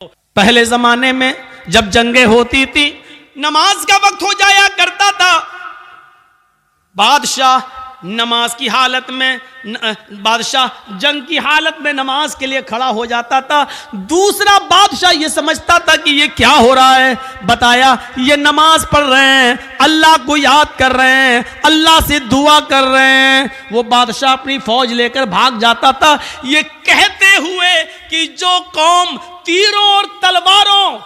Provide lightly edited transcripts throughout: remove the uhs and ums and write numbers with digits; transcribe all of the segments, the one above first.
पहले जमाने में जब जंगें होती थी, नमाज का वक्त हो जाया करता था, बादशाह नमाज की हालत में बादशाह जंग की हालत में नमाज के लिए खड़ा हो जाता था। दूसरा बादशाह ये समझता था कि ये क्या हो रहा है, बताया ये नमाज पढ़ रहे हैं, अल्लाह को याद कर रहे हैं, अल्लाह से दुआ कर रहे हैं। वो बादशाह अपनी फौज लेकर भाग जाता था, ये कहते हुए कि जो कौम तीरों और तलवारों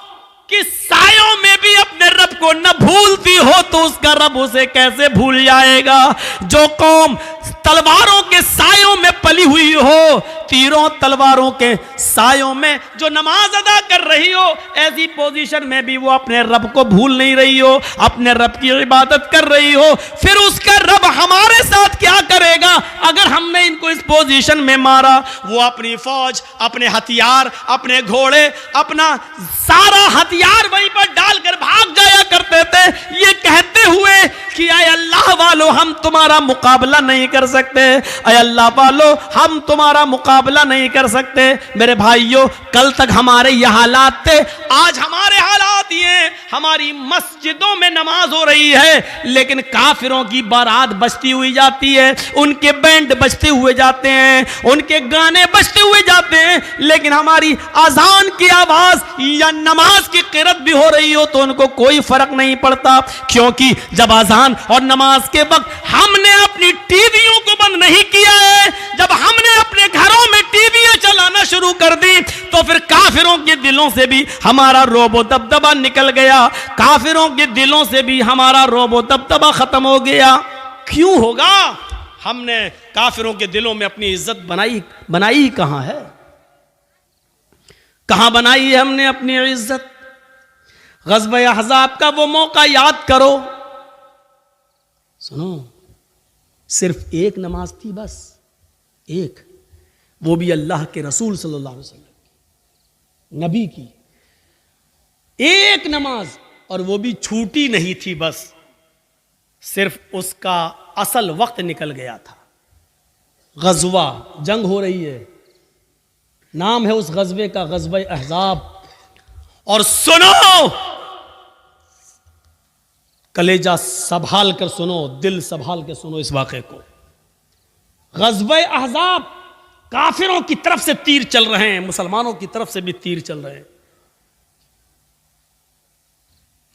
कि सायों में भी अपने रब को न भूलती हो तो उसका रब उसे कैसे भूल जाएगा। जो कौम तलवारों के सायों में पली हुई हो, तीरों तलवारों के सायों में जो नमाज अदा कर रही हो, ऐसी पोजीशन में भी वो अपने रब को भूल नहीं रही हो, अपने रब की इबादत कर रही हो, फिर उसका रब हमारे साथ क्या करेगा अगर हमने इनको इस पोजीशन में मारा। वो अपनी फौज, अपने हथियार, अपने घोड़े, अपना सारा हथियार वहीं पर डालकर भाग जाया करते थे, ये कहते हुए कि आए अल्लाह वालों हम तुम्हारा मुकाबला नहीं कर सकते, आए अल्लाह वालों हम तुम्हारा मुकाबला नहीं कर सकते। मेरे भाइयों, कल तक हमारे ये हालात थे, आज हमारे हालात ये, हमारी मस्जिदों में नमाज हो रही है लेकिन काफिरों की बारात बजती हुई जाती है, उनके बैंड बजते हुए जाते हैं, उनके गाने बजते हुए जाते हैं, लेकिन हमारी अजान की आवाज या नमाज की क़िरात भी हो रही हो तो उनको कोई फर्क नहीं पड़ता। क्योंकि जब अजान और नमाज के वक्त हमने अपनी टीवियों को बंद नहीं किया है, जब हमने अपने घरों में टीवियां चलाना शुरू कर दी तो फिर काफिरों के दिलों से भी हमारा रोबो दबदबा निकल गया, काफिरों के दिलों से भी हमारा रोबो दबदबा खत्म हो गया। क्यों होगा? हमने काफिरों के दिलों में अपनी इज्जत बनाई कहां है? कहां बनाई है हमने अपनी इज्जत? ग़ज़वा अहज़ाब का वो मौका याद करो। सुनो, सिर्फ एक नमाज थी, बस एक, वो भी अल्लाह के रसूल सल्लल्लाहु अलैहि वसल्लम नबी की एक नमाज, और वो भी छूटी नहीं थी, बस सिर्फ उसका असल वक्त निकल गया था। ग़ज़वा, जंग हो रही है, नाम है उस ग़ज़वे का ग़ज़वा अहज़ाब। और सुनो, कलेजा संभाल कर सुनो, दिल संभाल के सुनो इस वाक़े को। ग़ज़वा अहज़ाब, काफिरों की तरफ से तीर चल रहे हैं, मुसलमानों की तरफ से भी तीर चल रहे हैं।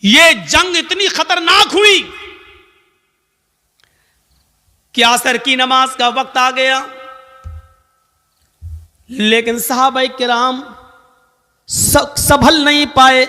यह जंग इतनी खतरनाक हुई कि असर की नमाज का वक्त आ गया, लेकिन सहाबा किराम संभल नहीं पाए,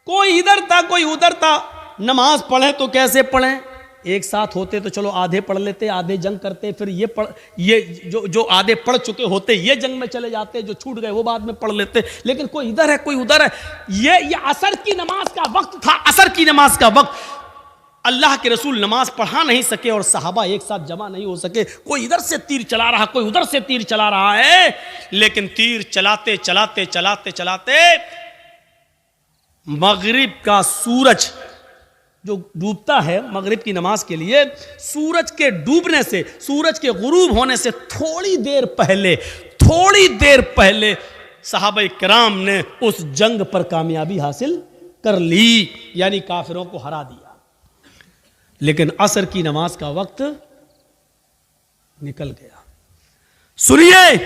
कोई इधर था कोई उधर था। नमाज पढ़े तो कैसे पढ़ें? एक साथ होते तो चलो आधे पढ़ लेते, आधे जंग करते, फिर ये जो आधे पढ़ चुके होते ये जंग में चले जाते, जो छूट गए वो बाद में पढ़ लेते। लेकिन कोई इधर है कोई उधर है। ये असर की नमाज का वक्त था, असर की नमाज का वक्त। अल्लाह के रसूल नमाज पढ़ा नहीं सके और सहाबा एक साथ जमा नहीं हो सके। कोई इधर से तीर चला रहा, कोई उधर से तीर चला रहा है, लेकिन तीर चलाते चलाते चलाते चलाते मगरिब का सूरज जो डूबता है, मगरिब की नमाज के लिए सूरज के डूबने से, सूरज के गुरूब होने से थोड़ी देर पहले सहाबा किराम ने उस जंग पर कामयाबी हासिल कर ली, यानी काफिरों को हरा दिया। लेकिन असर की नमाज का वक्त निकल गया। सुनिए,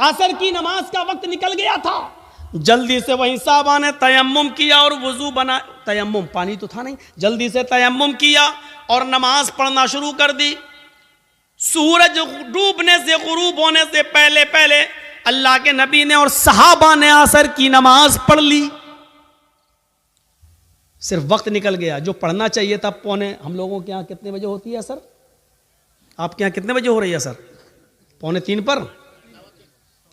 असर की नमाज का वक्त निकल गया था। जल्दी से वहीं साहबा ने तयम्मुम किया और वुजू बना, तयम्मुम पानी तो था नहीं, जल्दी से तयम्मुम किया और नमाज पढ़ना शुरू कर दी। सूरज डूबने से, गुरूब होने से पहले पहले अल्लाह के नबी ने और सहाबा ने असर की नमाज पढ़ ली। सिर्फ वक्त निकल गया, जो पढ़ना चाहिए था पौने, हम लोगों के यहाँ कितने बजे होती है असर? आपके यहाँ कितने बजे हो रही है असर? 2:45 पर?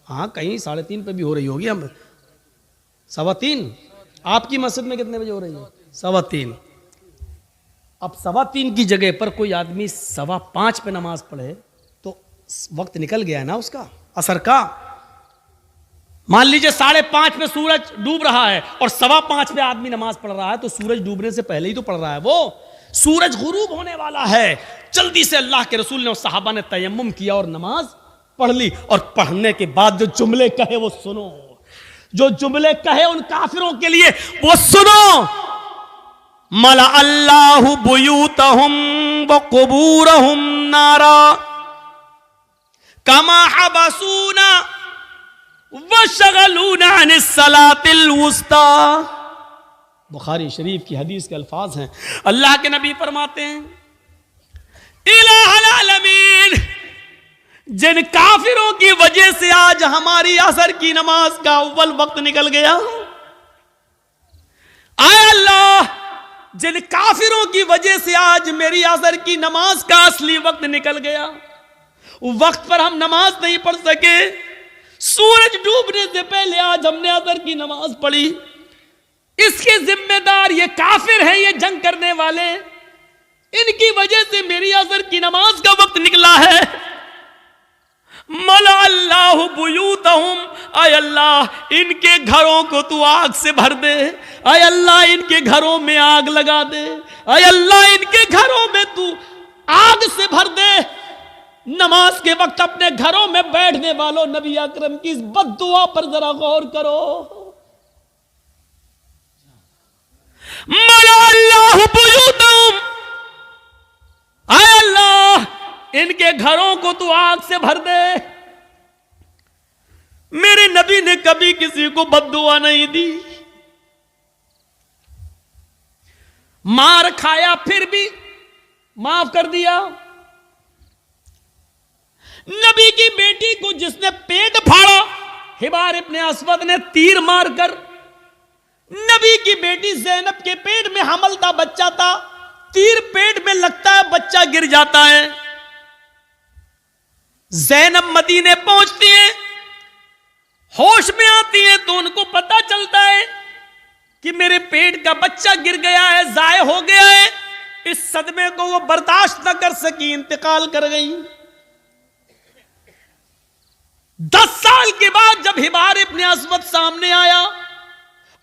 हाँ, कहीं 3:30 पे भी हो रही होगी, हम 3:15। आपकी मस्जिद में कितने बजे हो रही है? 3:15। अब 3:15 की जगह पर कोई आदमी 5:15 पे नमाज पढ़े तो वक्त निकल गया है ना उसका, असर का। मान लीजिए 5:30 पे सूरज डूब रहा है और 5:15 पे आदमी नमाज पढ़ रहा है, तो सूरज डूबने से पहले ही तो पढ़ रहा है वो। सूरज गुरूब होने वाला है, जल्दी से अल्लाह के रसूल ने और सहाबा ने तयम्मुम किया और नमाज पढ़ ली। और पढ़ने के बाद जो जुमले कहे वो सुनो। जो जुमले कहे उन काफिरों के लिए वो सुनो। मला अल्लाहु बुयूतहुम व कुबूरहुम नारा कमा हबसूना व शगलूना अनिस सलातिल वुस्ता। बुखारी शरीफ की हदीस के अल्फाज हैं। अल्लाह के नबी फरमाते हैं, इलाहुल आलमीन, जिन काफिरों की वजह से आज हमारी असर की नमाज का अव्वल वक्त निकल गया, आय अल्लाह, जिन काफिरों की वजह से आज मेरी असर की नमाज का असली वक्त निकल गया, वक्त पर हम नमाज नहीं पढ़ सके, सूरज डूबने से पहले आज हमने असर की नमाज पढ़ी, इसके जिम्मेदार ये काफिर हैं, ये जंग करने वाले, इनकी वजह से मेरी असर की नमाज का वक्त निकला है। मला अल्लाह बुयूतहुम, आय अल्लाह इनके घरों को तू आग से भर दे, आय अल्लाह इनके घरों में आग लगा दे, आय अल्लाह इनके घरों में तू आग से भर दे। नमाज के वक्त अपने घरों में बैठने वालों, नबी अकरम की इस बद्दुआ पर जरा गौर करो। मला अल्लाह बुयूतहुम, आय अल्लाह इनके घरों को तू आग से भर दे। मेरे नबी ने कभी किसी को बद्दुआ नहीं दी, मार खाया फिर भी माफ कर दिया। नबी की बेटी को जिसने पेट फाड़ा, हिबार इब्ने अस्वद ने तीर मारकर, नबी की बेटी ज़ैनब के पेट में हमल था, बच्चा था, तीर पेट में लगता है, बच्चा गिर जाता है। ज़ैनब मदीने पहुंचती हैं, होश में आती है तो उनको पता चलता है कि मेरे पेट का बच्चा गिर गया है, जाया हो गया है। इस सदमे को वो बर्दाश्त न कर सकी, इंतकाल कर गई। 10 साल के बाद जब हिबार इब्ने अस्वद सामने आया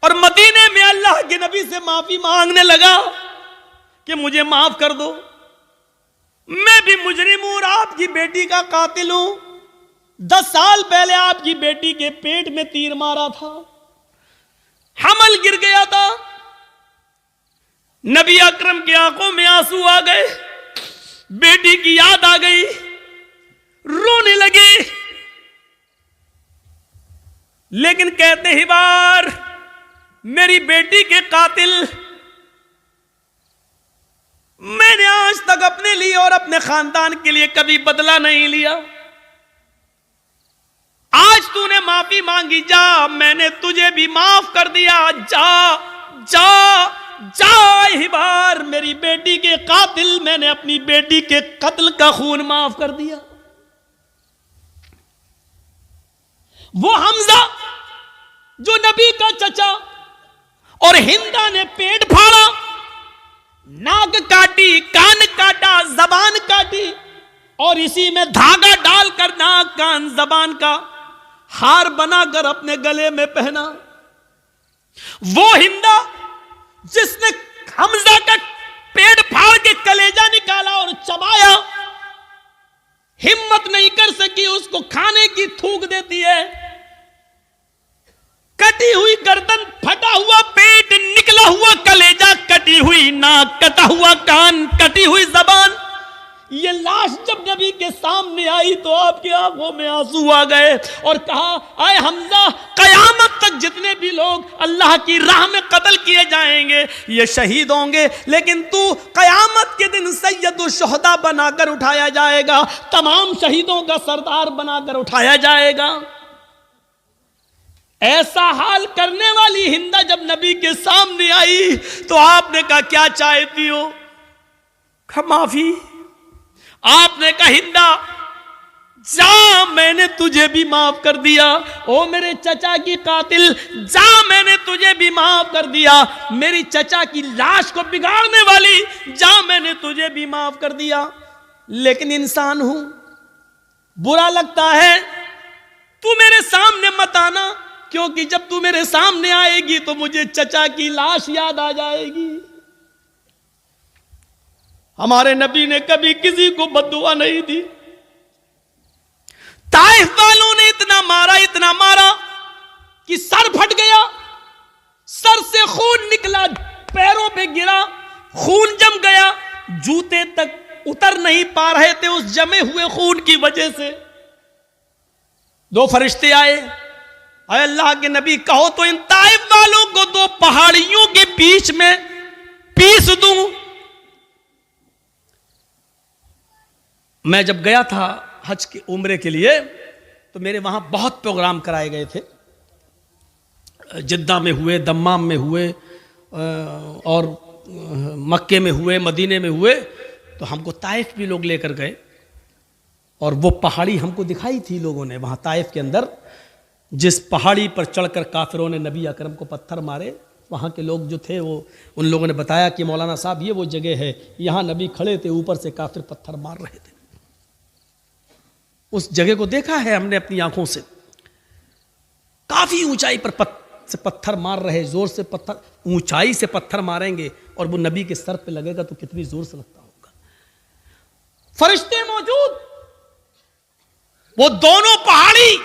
और मदीने में अल्लाह के नबी से माफी मांगने लगा कि मुझे माफ कर दो, मैं भी मुजरिम हूं और आपकी बेटी का कातिल हूं। 10 साल पहले आपकी बेटी के पेट में तीर मारा था, हमल गिर गया था। नबी अकरम की आंखों में आंसू आ गए, बेटी की याद आ गई, रोने लगे। लेकिन कहते हिबार, मेरी बेटी के कातिल मैंने आज तक अपने लिए और अपने खानदान के लिए कभी बदला नहीं लिया। आज तूने माफी मांगी, जा, मैंने तुझे भी माफ कर दिया, जा जा जा हिबार, मेरी बेटी के कातिल, मैंने अपनी बेटी के कत्ल का खून माफ कर दिया। वो हमजा जो नबी का चचा, और हिंदा ने पेट फाड़ा, नाक काटी, कान काटा, जबान काटी, और इसी में धागा डालकर नाक, कान, जबान का हार बनाकर अपने गले में पहना। वो हिंदा जिसने हमजा का पेट फाड़ के कलेजा निकाला और चबाया, हिम्मत नहीं कर सकी उसको खाने की, थूक देती है। कटी हुई गर्दन, फटा हुआ पेट, निकला हुआ कलेजा, कटी हुई नाक, कटा हुआ कान, कटी हुई जबान। ये लाश जब नबी के सामने आई तो आपकी आंखों में आंसू आ गए और कहा, आए हमजा, कयामत तक जितने भी लोग अल्लाह की राह में कत्ल किए जाएंगे ये शहीद होंगे, लेकिन तू कयामत के दिन सैयदुल शुहदा बनाकर उठाया जाएगा, तमाम शहीदों का सरदार बनाकर उठाया जाएगा। ऐसा हाल करने वाली हिंदा जब नबी के सामने आई तो आपने कहा, क्या चाहती हो? माफी। आपने कहा, हिंदा जा, मैंने तुझे भी माफ कर दिया। ओ मेरे चचा की कातिल, जा, मैंने तुझे भी माफ कर दिया। मेरी चचा की लाश को बिगाड़ने वाली, जा, मैंने तुझे भी माफ कर दिया। लेकिन इंसान हूं, बुरा लगता है, तू मेरे सामने मत आना, क्योंकि जब तू मेरे सामने आएगी तो मुझे चचा की लाश याद आ जाएगी। हमारे नबी ने कभी किसी को बद्दुआ नहीं दी। ताइफ वालों ने इतना मारा, इतना मारा, कि सर फट गया, सर से खून निकला, पैरों पे गिरा, खून जम गया, जूते तक उतर नहीं पा रहे थे उस जमे हुए खून की वजह से। दो फरिश्ते आए, अरे अल्लाह के नबी कहो तो इन ताइफ वालों को दो पहाड़ियों के बीच में पीस दूं। मैं जब गया था हज के उम्रे के लिए तो मेरे वहां बहुत प्रोग्राम कराए गए थे, जिद्दा में हुए, दम्माम में हुए और मक्के में हुए, मदीने में हुए। तो हमको ताइफ भी लोग लेकर गए और वो पहाड़ी हमको दिखाई थी लोगों ने वहाँ ताइफ के अंदर, जिस पहाड़ी पर चढ़कर काफिरों ने नबी अकरम को पत्थर मारे। वहाँ के लोग जो थे वो उन लोगों ने बताया कि मौलाना साहब ये वो जगह है, यहाँ नबी खड़े थे, ऊपर से काफिर पत्थर मार रहे थे। उस जगह को देखा है हमने अपनी आंखों से, काफी ऊंचाई पर पत्थर मार रहे, जोर से पत्थर, ऊंचाई से पत्थर मारेंगे और वो नबी के सर पे लगेगा तो कितनी जोर से लगता होगा। फरिश्ते मौजूद, वो दोनों पहाड़ी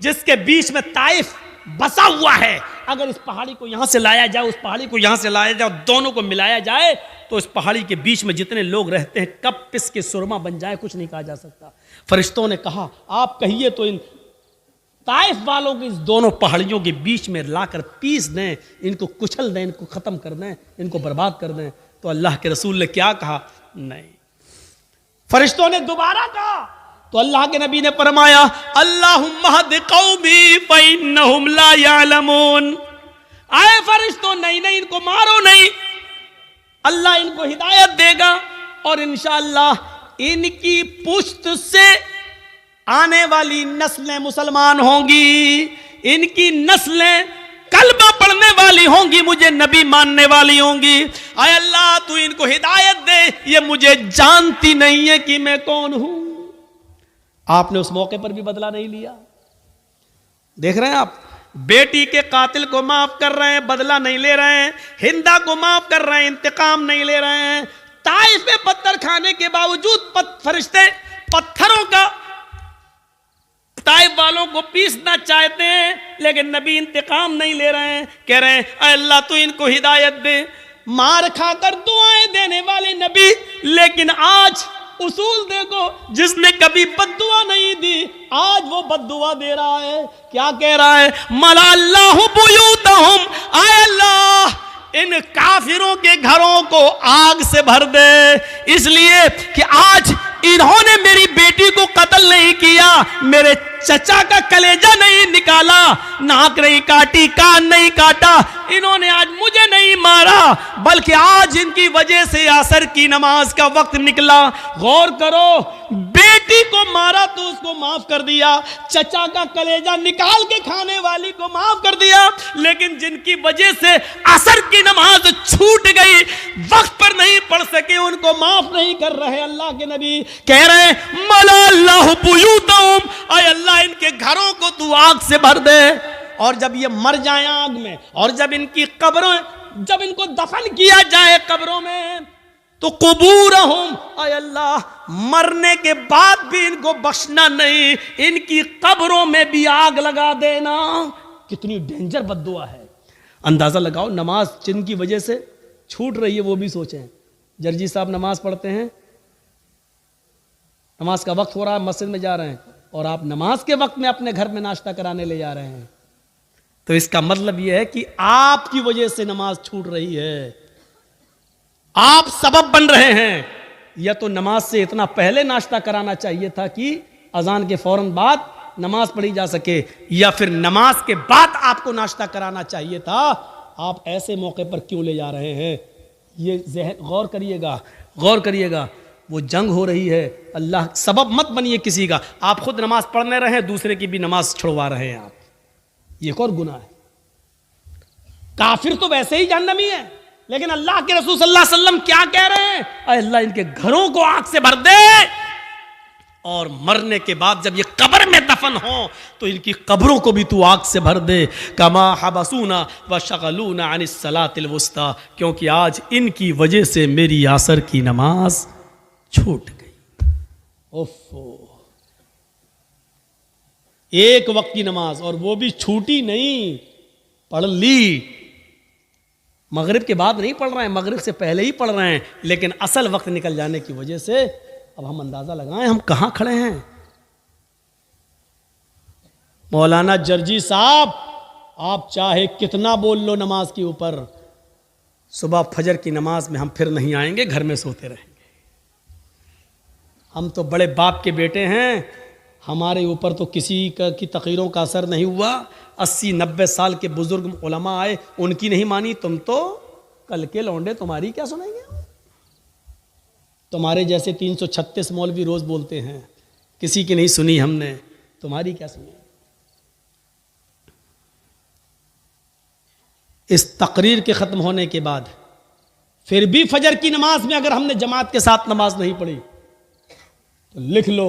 जिसके बीच में ताइफ बसा हुआ है, अगर इस पहाड़ी को यहां से लाया जाए, उस पहाड़ी को यहां से लाया जाए, दोनों को मिलाया जाए तो इस पहाड़ी के बीच में जितने लोग रहते हैं कब पिस के सुरमा बन जाए कुछ नहीं कहा जा सकता। फरिश्तों ने कहा आप कहिए तो इन ताइफ वालों को इस दोनों पहाड़ियों के बीच में लाकर पीस दें, इनको कुचल दें, इनको खत्म कर दें, इनको बर्बाद कर दें। तो अल्लाह के रसूल ने क्या कहा? नहीं। फरिश्तों ने दोबारा कहा तो अल्लाह के नबी ने फरमाया अल्लाहुम्मा हद कौमी फइन्नहुम ला यअलमून। आए फरिश्तों, नहीं नहीं, इनको मारो नहीं, अल्लाह इनको हिदायत देगा और इंशाअल्लाह इनकी पुश्त से आने वाली नस्लें मुसलमान होंगी, इनकी नस्लें कलमा पढ़ने वाली होंगी, मुझे नबी मानने वाली होंगी। आए अल्लाह तू इनको हिदायत दे, ये मुझे जानती नहीं है कि मैं कौन हूं। आपने उस मौके पर भी बदला नहीं लिया। देख रहे हैं आप, बेटी के कातिल को माफ कर रहे हैं, बदला नहीं ले रहे हैं, हिंदा को माफ कर रहे हैं, इंतकाम नहीं ले रहे हैं। ताइफ में पत्थर खाने के बावजूद फरिश्ते पत्थरों का ताइफ वालों को पीसना चाहते हैं, लेकिन नबी इंतकाम नहीं ले रहे हैं। कह रहे हैं अल्लाह तू इनको हिदायत दे। मार खाकर दुआएं देने वाले नबी, लेकिन आज उसूल देखो, जिसने कभी बद्दुआ नहीं दी आज वो बद्दुआ दे रहा है। क्या कह रहा है? मला अल्लाहु बुयूतहुम, आए अल्लाह इन काफिरों के घरों को आग से भर दे, इसलिए कि आज इन्होंने मेरी बेटी को कत्ल नहीं किया, मेरे चचा का कलेजा नहीं निकाला, नाक नहीं काटी, कान नहीं काटा, इन्होंने आज मुझे नहीं मारा, बल्कि आज इनकी वजह से असर की नमाज का वक्त निकला। गौर करो, बेटी को मारा तो उसको माफ कर दिया, चचा का कलेजा निकाल के खाने वाली को माफ कर दिया, लेकिन जिनकी वजह से असर की नमाज छूट गई, वक्त पर नहीं पढ़ सके, उनको माफ नहीं कर रहे। अल्लाह के नबी कह रहे हैं मला अल्लाहु बुयूतहुम, आय अल्लाह इनके घरों को तू आग से भर दे। और जब ये मर जाए आग में, और जब इनकी कब्रों, जब इनको दफन किया जाए कब्रों में, तो कुबूरहुम, आय अल्लाह मरने के बाद भी इनको बख्शना नहीं, इनकी कब्रों में भी आग लगा देना। कितनी डेंजर बद्दुआ है। अंदाजा लगाओ, नमाज जिनकी वजह से छूट रही है वो भी सोचें। जर्जी साहब नमाज पढ़ते हैं, नमाज का वक्त हो रहा है, मस्जिद में जा रहे हैं, और आप नमाज के वक्त में अपने घर में नाश्ता कराने ले जा रहे हैं, तो इसका मतलब यह है कि आपकी वजह से नमाज छूट रही है, आप सबब बन रहे हैं। या तो नमाज से इतना पहले नाश्ता कराना चाहिए था कि अजान के फौरन बाद नमाज पढ़ी जा सके, या फिर नमाज के बाद आपको नाश्ता कराना चाहिए था। आप ऐसे मौके पर क्यों ले जा रहे हैं? ये ज़हन गौर करिएगा, गौर करिएगा। वो जंग हो रही है, अल्लाह सबब मत बनिए किसी का। आप खुद नमाज पढ़ने रहे, दूसरे की भी नमाज छुड़वा रहे हैं आप, ये एक और गुनाह है। काफिर तो वैसे ही जहन्नमी है, लेकिन अल्लाह के रसूल सल्लल्लाहु अलैहि वसल्लम क्या कह रहे हैं? अल्लाह इनके घरों को आग से भर दे, और मरने के बाद जब ये कब्र में दफन हो तो इनकी कब्रों को भी तू आग से भर दे। कमा हबसूना व शगलूना अनिस सलातिल वुस्ता, क्योंकि आज इनकी वजह से मेरी असर की नमाज छूट गई। ओफो, एक वक्त की नमाज, और वो भी छूटी नहीं, पढ़ ली। मगरिब के बाद नहीं पढ़ रहे हैं, मगरिब से पहले ही पढ़ रहे हैं, लेकिन असल वक्त निकल जाने की वजह से अब हम अंदाजा लगाएं हम कहां खड़े हैं। मौलाना जर्जी साहब, आप चाहे कितना बोल लो नमाज के ऊपर, सुबह फजर की नमाज में हम फिर नहीं आएंगे, घर में सोते रहेंगे। हम तो बड़े बाप के बेटे हैं, हमारे ऊपर तो किसी की तक़रीरों का असर नहीं हुआ। 80-90 साल के बुजुर्ग उलमा आए, उनकी नहीं मानी, तुम तो कल के लौंडे, तुम्हारी क्या सुनेंगे। तुम्हारे जैसे 336 मौलवी रोज बोलते हैं, किसी की नहीं सुनी हमने, तुम्हारी क्या सुनी। इस तकरीर के ख़त्म होने के बाद फिर भी फजर की नमाज में अगर हमने जमात के साथ नमाज नहीं पढ़ी तो लिख लो,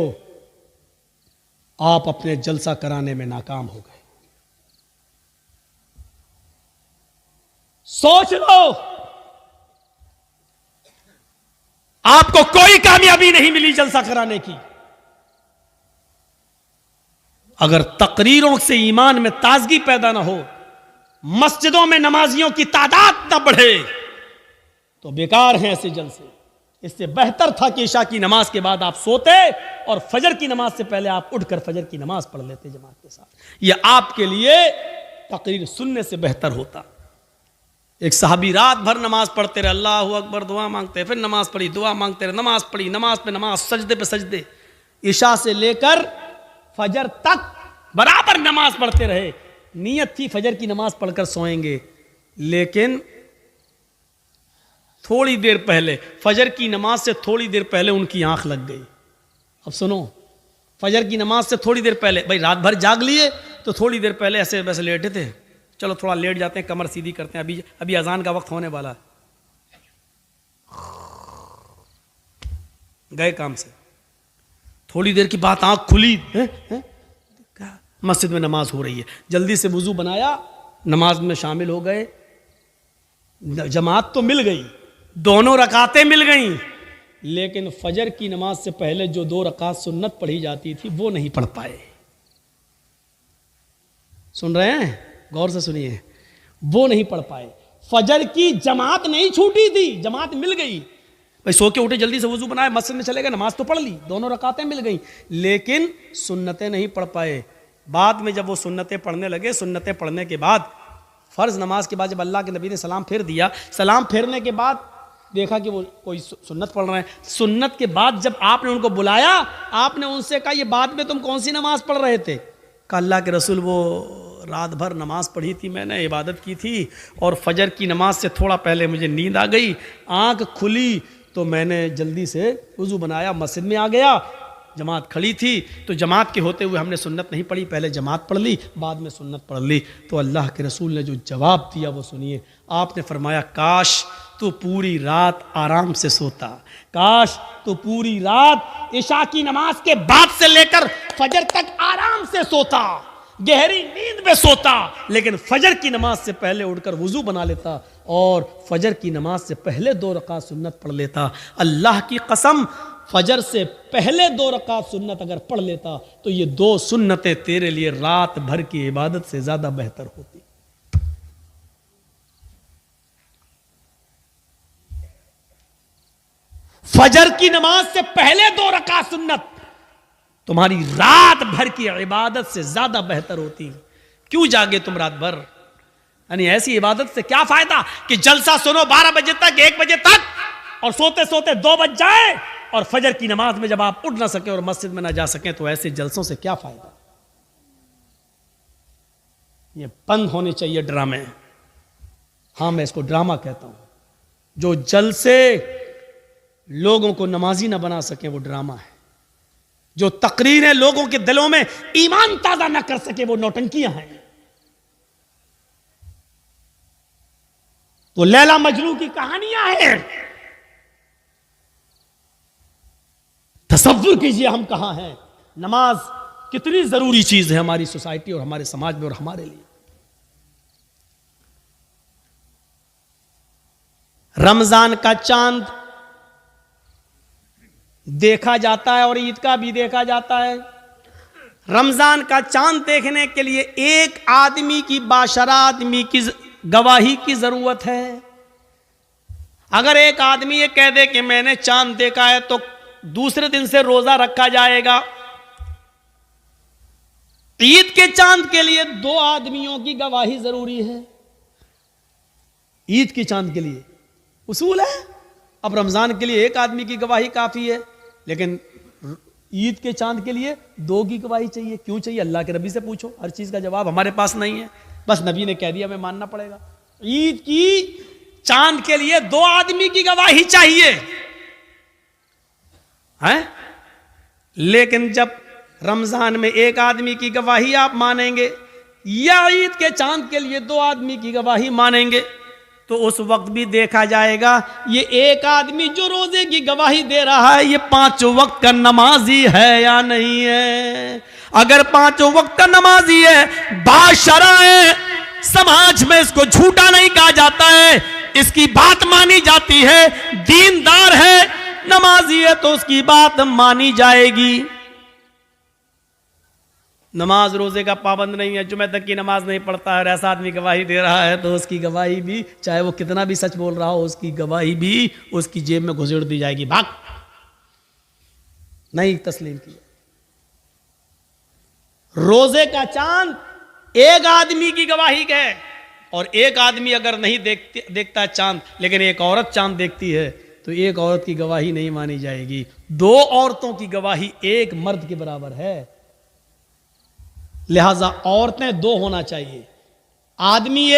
आप अपने जलसा कराने में नाकाम हो गए। सोच लो, आपको कोई कामयाबी नहीं मिली जलसा कराने की। अगर तकरीरों से ईमान में ताजगी पैदा ना हो, मस्जिदों में नमाजियों की तादाद ना बढ़े, तो बेकार हैं ऐसे जलसे। इससे बेहतर था कि इशा की नमाज के बाद आप सोते और फजर की नमाज से पहले आप उठकर फजर की नमाज पढ़ लेते जमात के साथ। यह आपके लिए तकरीर सुनने से बेहतर होता। एक साहबी रात भर नमाज पढ़ते रहे, अल्लाहु अकबर, दुआ मांगते, फिर नमाज पढ़ी, दुआ मांगते रहे, नमाज पढ़ी, नमाज पे नमाज, सजदे पे सजदे, इशा से लेकर फजर तक बराबर नमाज पढ़ते रहे। नियत थी फजर की नमाज पढ़कर सोएंगे, लेकिन थोड़ी देर पहले, फजर की नमाज से थोड़ी देर पहले उनकी आंख लग गई। अब सुनो, फजर की नमाज से थोड़ी देर पहले, भाई रात भर जाग लिए तो थोड़ी देर पहले ऐसे वैसे लेटे थे, चलो थोड़ा लेट जाते हैं, कमर सीधी करते हैं, अभी अजान का वक्त होने वाला है, गए काम से। थोड़ी देर की बात आंख खुली, मस्जिद में नमाज हो रही है, जल्दी से वुजू बनाया, नमाज में शामिल हो गए। जमात तो मिल गई, दोनों रकातें मिल गईं, लेकिन फजर की नमाज से पहले जो 2 रकात सुन्नत पढ़ी जाती थी वो नहीं पढ़ पाए। सुन रहे हैं, गौर से सुनिए, वो नहीं पढ़ पाए। फजर की जमात नहीं छूटी थी, जमात मिल गई। भाई सो के उठे, जल्दी से वजू बनाए, मस्जिद में चले गए, नमाज तो पढ़ ली, दोनों रकातें मिल गई, लेकिन सुन्नतें नहीं पढ़ पाए। बाद में जब वो सुन्नतें पढ़ने लगे, सुन्नतें पढ़ने के बाद फ़र्ज़ नमाज के बाद जब अल्लाह के नबी ने सलाम फेर दिया, सलाम फेरने के बाद देखा कि वो कोई सुन्नत पढ़ रहे हैं। सुन्नत के बाद जब आपने उनको बुलाया, आपने उनसे कहा ये बाद में तुम कौन सी नमाज पढ़ रहे थे? कहा अल्लाह के रसूल, वो रात भर नमाज पढ़ी थी मैंने, इबादत की थी, और फजर की नमाज से थोड़ा पहले मुझे नींद आ गई, आँख खुली तो मैंने जल्दी से वज़ू बनाया, मस्जिद में आ गया, जमात खड़ी थी, तो जमात के होते हुए हमने सुन्नत नहीं पढ़ी, पहले जमात पढ़ ली, बाद में सुन्नत पढ़ ली। तो अल्लाह के रसूल ने जो जवाब दिया वो सुनिए। आपने फरमाया, काश तू पूरी रात आराम से सोता, काश तू पूरी रात इशा की नमाज के बाद से लेकर फजर तक आराम से सोता, गहरी नींद में सोता, लेकिन फजर की नमाज से पहले उठकर वुजू बना लेता और फजर की नमाज से पहले 2 रकात सुन्नत पढ़ लेता। अल्लाह की कसम, फजर से पहले 2 रकात सुन्नत अगर पढ़ लेता तो ये 2 सुन्नतें तेरे लिए रात भर की इबादत से ज्यादा बेहतर होती। फजर की नमाज से पहले 2 रकात सुन्नत तुम्हारी रात भर की इबादत से ज्यादा बेहतर होती। क्यों जागे तुम रात भर? यानी ऐसी इबादत से क्या फायदा कि जलसा सुनो 12 बजे तक, 1 बजे तक, और सोते सोते 2 बज जाए, और फजर की नमाज में जब आप उठ ना सके और मस्जिद में ना जा सके, तो ऐसे जलसों से क्या फायदा? ये बंद होने चाहिए ड्रामे। हाँ, मैं इसको ड्रामा कहता हूं। जो जलसे लोगों को नमाजी ना बना सके वो ड्रामा है। जो तकरीरें लोगों के दिलों में ईमान ताजा ना कर सके वो नौटंकियां हैं। वो लैला मजनू की कहानियां हैं। तसव्वुर कीजिए हम कहां हैं। नमाज कितनी जरूरी चीज है हमारी सोसाइटी और हमारे समाज में और हमारे लिए। रमजान का चांद देखा जाता है और ईद का भी देखा जाता है। रमजान का चांद देखने के लिए एक आदमी की, बाशरा आदमी की गवाही की जरूरत है। अगर एक आदमी ये कह दे कि मैंने चांद देखा है तो दूसरे दिन से रोजा रखा जाएगा। ईद के चांद के लिए 2 आदमियों की गवाही जरूरी है। ईद के चांद के लिए उसूल है। अब रमजान के लिए एक आदमी की गवाही काफी है, लेकिन ईद के चांद के लिए 2 की गवाही चाहिए। क्यों चाहिए? अल्लाह के नबी से पूछो, हर चीज का जवाब हमारे पास नहीं है, बस नबी ने कह दिया, हमें मानना पड़ेगा। ईद की चांद के लिए 2 आदमी की गवाही चाहिए है? लेकिन जब रमजान में एक आदमी की गवाही आप मानेंगे या ईद के चांद के लिए 2 आदमी की गवाही मानेंगे, तो उस वक्त भी देखा जाएगा ये एक आदमी जो रोजे की गवाही दे रहा है ये 5 वक्त का नमाजी है या नहीं है। अगर 5 वक्त का नमाजी है, बाशरा है, समाज में इसको झूठा नहीं कहा जाता है, इसकी बात मानी जाती है, दीनदार है, नमाजी है, तो उसकी बात मानी जाएगी। नमाज रोजे का पाबंद नहीं है, जुमे तक की नमाज नहीं पढ़ता है, ऐसा आदमी गवाही दे रहा है तो उसकी गवाही भी, चाहे वो कितना भी सच बोल रहा हो, उसकी गवाही भी उसकी जेब में घुसेड़ दी जाएगी। भाग, नहीं तस्लीम किया। रोजे का चांद एक आदमी की गवाही है, और एक आदमी अगर नहीं देखता चांद, लेकिन एक औरत चांद देखती है, तो एक औरत की गवाही नहीं मानी जाएगी। 2 औरतों की गवाही एक मर्द के बराबर है, लिहाजा औरतें 2 होना चाहिए, आदमी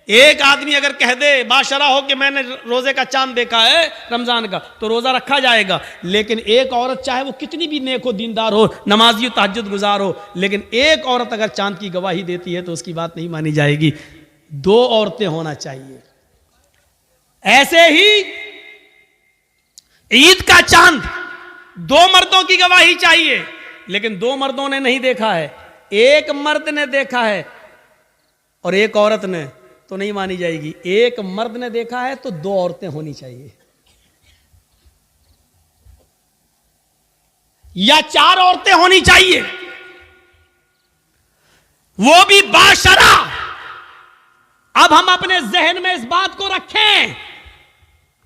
एक आदमी अगर कह दे बाशरा हो कि मैंने रोजे का चांद देखा है रमजान का, तो रोजा रखा जाएगा। लेकिन एक औरत, चाहे वो कितनी भी नेक हो, दीनदार हो, नमाजी, तहज्जुद गुजार हो, लेकिन एक औरत अगर चांद की गवाही देती है तो उसकी बात नहीं मानी जाएगी। 2 औरतें होना चाहिए। ऐसे ही ईद का चांद 2 मर्दों की गवाही चाहिए, लेकिन 2 मर्दों ने नहीं देखा है, एक मर्द ने देखा है और एक औरत ने, तो नहीं मानी जाएगी। एक मर्द ने देखा है तो 2 औरतें होनी चाहिए, या 4 औरतें होनी चाहिए, वो भी बाशरा। अब हम अपने जहन में इस बात को रखें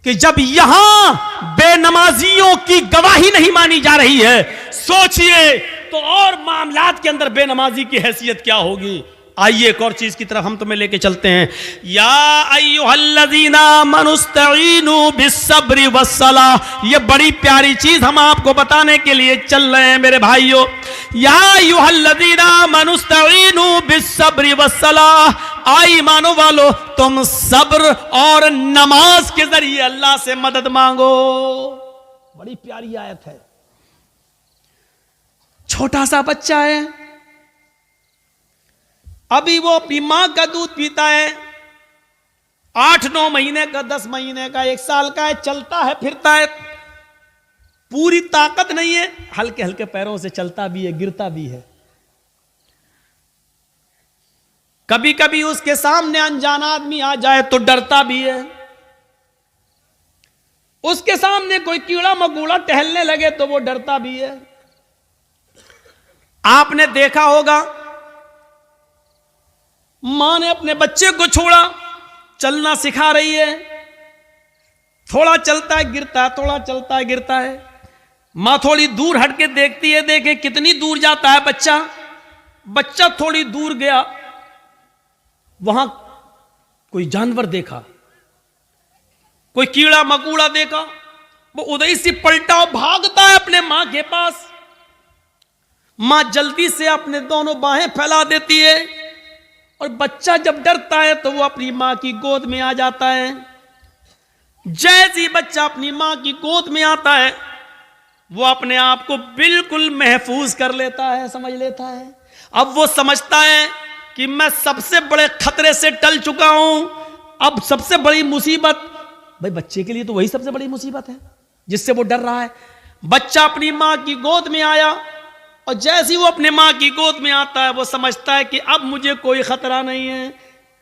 कि जब यहां बेनमाजियों की गवाही नहीं मानी जा रही है, सोचिए तो और मामलात के अंदर बेनमाजी की हैसियत क्या होगी। आइए एक और चीज की तरफ हम तुम्हें लेके चलते हैं। या अय्युहल्लज़ीना मनुस्तईनु बिस्सब्रि वस्सलाह, ये बड़ी प्यारी चीज हम आपको बताने के लिए चल रहे हैं मेरे भाइयों। या अय्युहल्लज़ीना मनुस्तईनु बिस्सब्रि वस्सलाह, आई मानो वालो तुम सब्र और नमाज के जरिए अल्लाह से मदद मांगो। बड़ी प्यारी आयत है। छोटा सा बच्चा है, अभी वो अपनी मां का दूध पीता है, 8-9 महीने का, 10 महीने का, 1 साल का है, चलता है, फिरता है, पूरी ताकत नहीं है, हल्के हल्के पैरों से चलता भी है, गिरता भी है। कभी कभी उसके सामने अनजान आदमी आ जाए तो डरता भी है, उसके सामने कोई कीड़ा मकोड़ा टहलने लगे तो वो डरता भी है। आपने देखा होगा, मां ने अपने बच्चे को छोड़ा, चलना सिखा रही है, थोड़ा चलता है गिरता है, थोड़ा चलता है गिरता है। मां थोड़ी दूर हटके देखती है, देखे कितनी दूर जाता है बच्चा। बच्चा थोड़ी दूर गया, वहां कोई जानवर देखा, कोई कीड़ा मकोड़ा देखा, वो उधर से पलटा और भागता है अपने मां के पास। मां जल्दी से अपने दोनों बाहें फैला देती है, और बच्चा जब डरता है तो वो अपनी मां की गोद में आ जाता है। जैसे ही बच्चा अपनी मां की गोद में आता है, वो अपने आप को बिल्कुल महफूज कर लेता है, समझ लेता है। अब वो समझता है कि मैं सबसे बड़े खतरे से टल चुका हूं, अब सबसे बड़ी मुसीबत, भाई बच्चे के लिए तो वही सबसे बड़ी मुसीबत है जिससे वो डर रहा है। बच्चा अपनी मां की गोद में आया, और जैसे ही वो अपने मां की गोद में आता है, वो समझता है कि अब मुझे कोई खतरा नहीं है,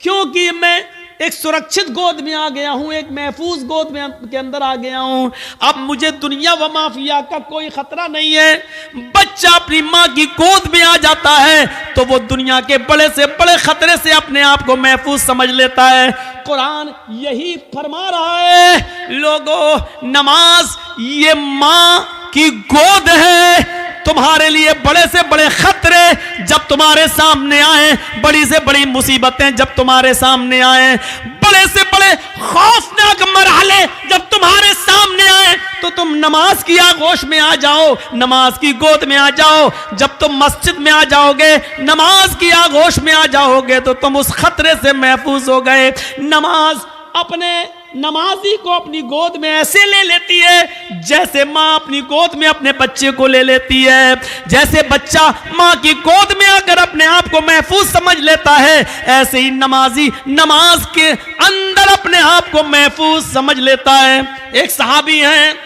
क्योंकि मैं एक सुरक्षित गोद में आ गया हूं, एक महफूज गोद में के अंदर आ गया हूं। अब मुझे दुनिया व माफिया का कोई खतरा नहीं है। बच्चा अपनी मां की गोद में आ जाता है तो वो दुनिया के बड़े से बड़े खतरे से अपने आप को महफूज समझ लेता है। कुरान यही फरमा रहा है, लोगों नमाज ये मां की गोद है। तुम्हारे लिए बड़े से बड़े खतरे जब तुम्हारे सामने आए, बड़ी से बड़ी मुसीबतें जब तुम्हारे सामने आए, बड़े से बड़े खौफनाक मरहले जब तुम्हारे सामने आए, तो तुम नमाज की आगोश में आ जाओ, नमाज की गोद में आ जाओ। जब तुम मस्जिद में आ जाओगे, नमाज की आगोश में आ जाओगे, तो तुम उस खतरे से महफूज हो गए। नमाज अपने नमाजी को अपनी गोद में ऐसे ले लेती है जैसे मां अपनी गोद में अपने बच्चे को ले लेती है। जैसे बच्चा मां की गोद में आकर अपने आप को महफूज समझ लेता है, ऐसे ही नमाजी नमाज के अंदर अपने आप को महफूज समझ लेता है। एक सहाबी हैं,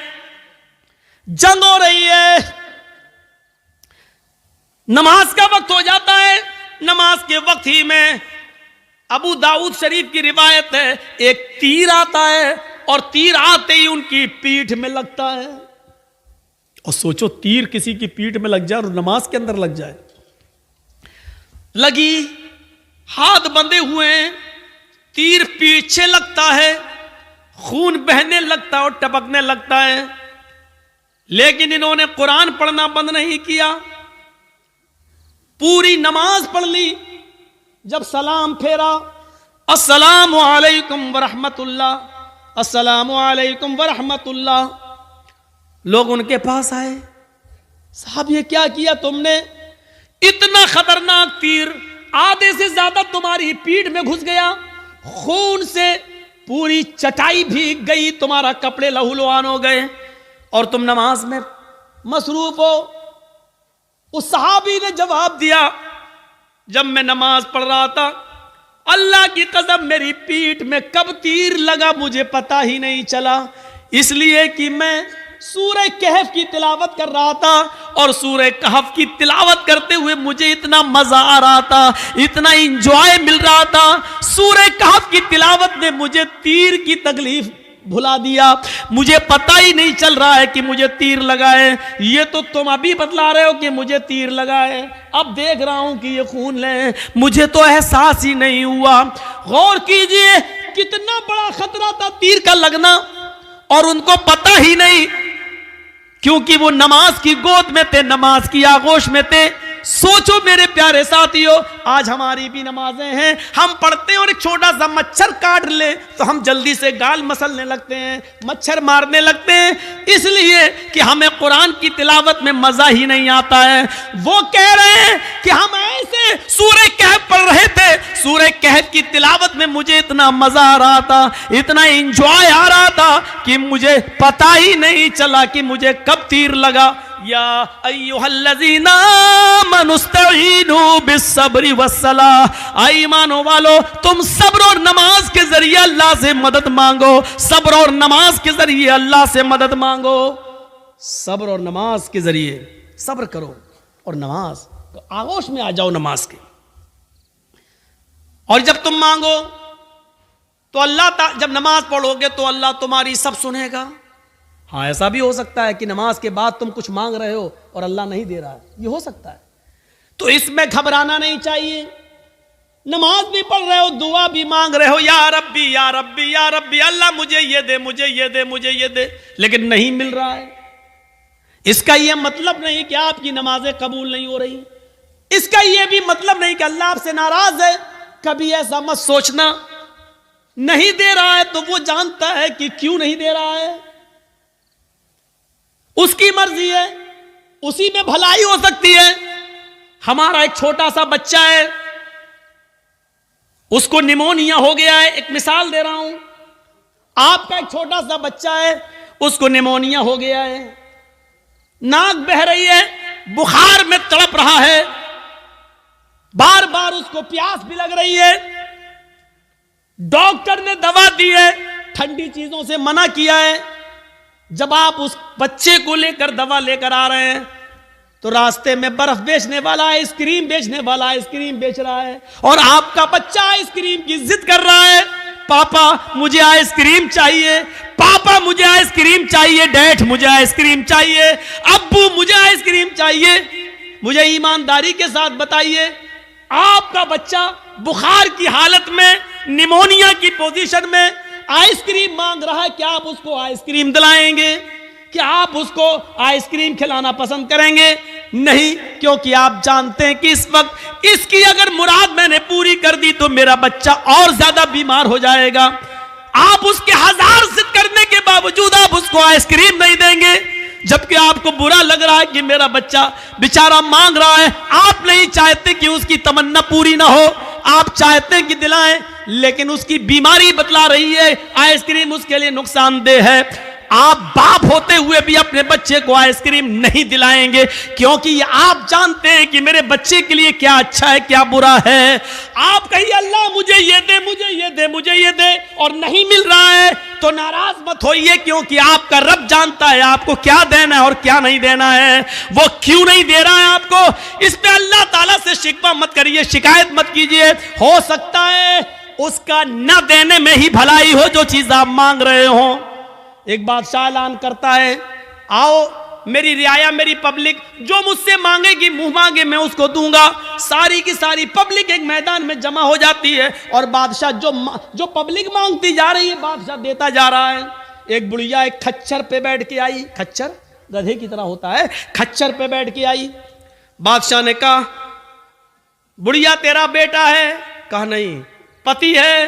जंग हो रही है, नमाज का वक्त हो जाता है। नमाज के वक्त ही में अबू दाऊद शरीफ की रिवायत है, एक तीर आता है और तीर आते ही उनकी पीठ में लगता है। और सोचो, तीर किसी की पीठ में लग जाए और नमाज के अंदर लग जाए। लगी, हाथ बंधे हुए हैं, तीर पीछे लगता है, खून बहने लगता है और टपकने लगता है। लेकिन इन्होंने कुरान पढ़ना बंद नहीं किया, पूरी नमाज पढ़ ली। जब सलाम फेरा, अस्सलामु अलैकुम वरहमतुल्लाह, अस्सलामु अलैकुम वरहमतुल्लाह, लोग उनके पास आए, साहब ये क्या किया तुमने? इतना खतरनाक तीर आधे से ज्यादा तुम्हारी पीठ में घुस गया, खून से पूरी चटाई भीग गई, तुम्हारा कपड़े लहूलुहान हो गए और तुम नमाज में मसरूफ हो। उस सहाबी ने जवाब दिया, जब मैं नमाज पढ़ रहा था, अल्लाह की कसम मेरी पीठ में कब तीर लगा मुझे पता ही नहीं चला, इसलिए कि मैं सूरह कहफ की तिलावत कर रहा था और सूरह कहफ की तिलावत करते हुए मुझे इतना मजा आ रहा था, इतना इंजॉय मिल रहा था। सूरह कहफ की तिलावत ने मुझे तीर की तकलीफ भुला दिया, मुझे पता ही नहीं चल रहा है कि मुझे तीर लगा है। ये तो तुम अभी बतला रहे हो कि मुझे तीर लगा है, अब देख रहा हूं कि ये खून ले, मुझे तो एहसास ही नहीं हुआ। गौर कीजिए, कितना बड़ा खतरा था तीर का लगना और उनको पता ही नहीं, क्योंकि वो नमाज की गोद में थे, नमाज की आगोश में थे। सोचो मेरे प्यारे साथियों, आज हमारी भी नमाजें हैं, हम पढ़ते हैं और एक छोटा सा मच्छर काट ले तो हम जल्दी से गाल मसलने लगते हैं, मच्छर मारने लगते हैं, इसलिए कि हमें कुरान की तिलावत में मजा ही नहीं आता है। वो कह रहे हैं कि हम ऐसे सूरह कहफ पढ़ रहे थे, सूरह कहफ की तिलावत में मुझे इतना मजा आ रहा था, इतना एंजॉय आ रहा था कि मुझे पता ही नहीं चला कि मुझे कब तीर लगा। या अय्युहल्लज़ीना आमनुस्तईनु बिस्सब्रि वस्सलाह, ईमानो वालो तुम सब्र और नमाज के जरिए अल्लाह से मदद मांगो, सब्र और नमाज के जरिए अल्लाह से मदद मांगो। सब्र और नमाज के जरिए सब्र करो और नमाज आगोश में आ जाओ नमाज के। और जब तुम मांगो तो अल्लाह, जब नमाज पढ़ोगे तो अल्लाह तुम्हारी सब सुनेगा। हाँ, ऐसा भी हो सकता है कि नमाज के बाद तुम कुछ मांग रहे हो और अल्लाह नहीं दे रहा है, ये हो सकता है, तो इसमें घबराना नहीं चाहिए। नमाज भी पढ़ रहे हो, दुआ भी मांग रहे हो, या रब्बी या रब्बी या रब्बी, अल्लाह मुझे ये दे, मुझे ये दे, मुझे ये दे, लेकिन नहीं मिल रहा है, इसका यह मतलब नहीं कि आपकी नमाजें कबूल नहीं हो रही, इसका यह भी मतलब नहीं कि अल्लाह आपसे नाराज है। कभी ऐसा मत सोचना, नहीं दे रहा है तो वो जानता है कि क्यों नहीं दे रहा है, उसकी मर्जी है, उसी में भलाई हो सकती है। हमारा एक छोटा सा बच्चा है, उसको निमोनिया हो गया है, एक मिसाल दे रहा हूं, आपका एक छोटा सा बच्चा है, उसको निमोनिया हो गया है, नाक बह रही है, बुखार में तड़प रहा है, बार बार उसको प्यास भी लग रही है, डॉक्टर ने दवा दी है, ठंडी चीजों से मना किया है। जब आप उस बच्चे को लेकर दवा लेकर आ रहे हैं तो रास्ते में बर्फ बेचने वाला आइसक्रीम बेचने वाला आइसक्रीम बेच रहा है और आपका बच्चा आइसक्रीम की जिद कर रहा है। पापा मुझे आइसक्रीम चाहिए, पापा मुझे आइसक्रीम चाहिए, डैड मुझे आइसक्रीम चाहिए, अब्बू मुझे आइसक्रीम चाहिए। मुझे ईमानदारी के साथ बताइए, आपका बच्चा बुखार की हालत में, निमोनिया की पोजीशन में आइसक्रीम मांग रहा है, क्या आप उसको आइसक्रीम दिलाएंगे? क्या आप उसको आइसक्रीम खिलाना पसंद करेंगे? नहीं, क्योंकि आप जानते हैं कि इस वक्त इसकी अगर मुराद मैंने पूरी कर दी तो मेरा बच्चा और ज्यादा बीमार हो जाएगा। आप उसके 1000 जिद करने के बावजूद आप उसको आइसक्रीम नहीं देंगे, जबकि आपको बुरा लग रहा है कि मेरा बच्चा बेचारा मांग रहा है। आप नहीं चाहते कि उसकी तमन्ना पूरी ना हो, आप चाहते हैं कि दिलाएं, लेकिन उसकी बीमारी बतला रही है आइसक्रीम उसके लिए नुकसानदेह है। आप बाप होते हुए भी अपने बच्चे को आइसक्रीम नहीं दिलाएंगे, क्योंकि आप जानते हैं कि मेरे बच्चे के लिए क्या अच्छा है क्या बुरा है। आप कहिए अल्लाह मुझे ये दे, मुझे ये दे, मुझे ये दे, और नहीं मिल रहा है तो नाराज मत होइए, क्योंकि आपका रब जानता है आपको क्या देना है और क्या नहीं देना है। वो क्यों नहीं दे रहा है आपको, इस पे अल्लाह ताला से शिकवा मत करिए, शिकायत मत कीजिए। हो सकता है उसका न देने में ही भलाई हो जो चीज आप मांग रहे हो। एक बादशाह ऐलान करता है, आओ मेरी रियाया, मेरी पब्लिक, जो मुझसे मांगेगी मुंह मांगे मैं उसको दूंगा। सारी की सारी पब्लिक एक मैदान में जमा हो जाती है और बादशाह जो पब्लिक मांगती जा रही है बादशाह देता जा रहा है। एक बुढ़िया एक खच्चर पे बैठ के आई, खच्चर गधे की तरह होता है, खच्चर पे बैठ के आई। बादशाह ने कहा, बुढ़िया तेरा बेटा है? कहा नहीं। पति है?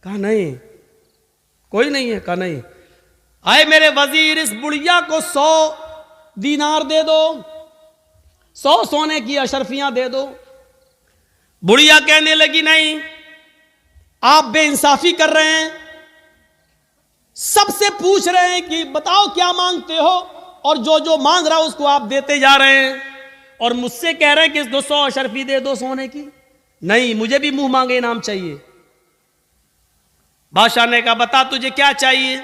कहा नहीं। कोई नहीं है? कहा नहीं। आए मेरे वजीर, इस बुढ़िया को 100 दीनार दे दो, 100 सोने की अशरफियां दे दो। बुढ़िया कहने लगी, नहीं, आप बेइंसाफी कर रहे हैं, सबसे पूछ रहे हैं कि बताओ क्या मांगते हो, और जो जो मांग रहा उसको आप देते जा रहे हैं, और मुझसे कह रहे हैं कि 200 अशरफी दे दो सोने की। नहीं, मुझे भी मुंह मांगे इनाम चाहिए। बादशाह ने कहा, बता तुझे क्या चाहिए?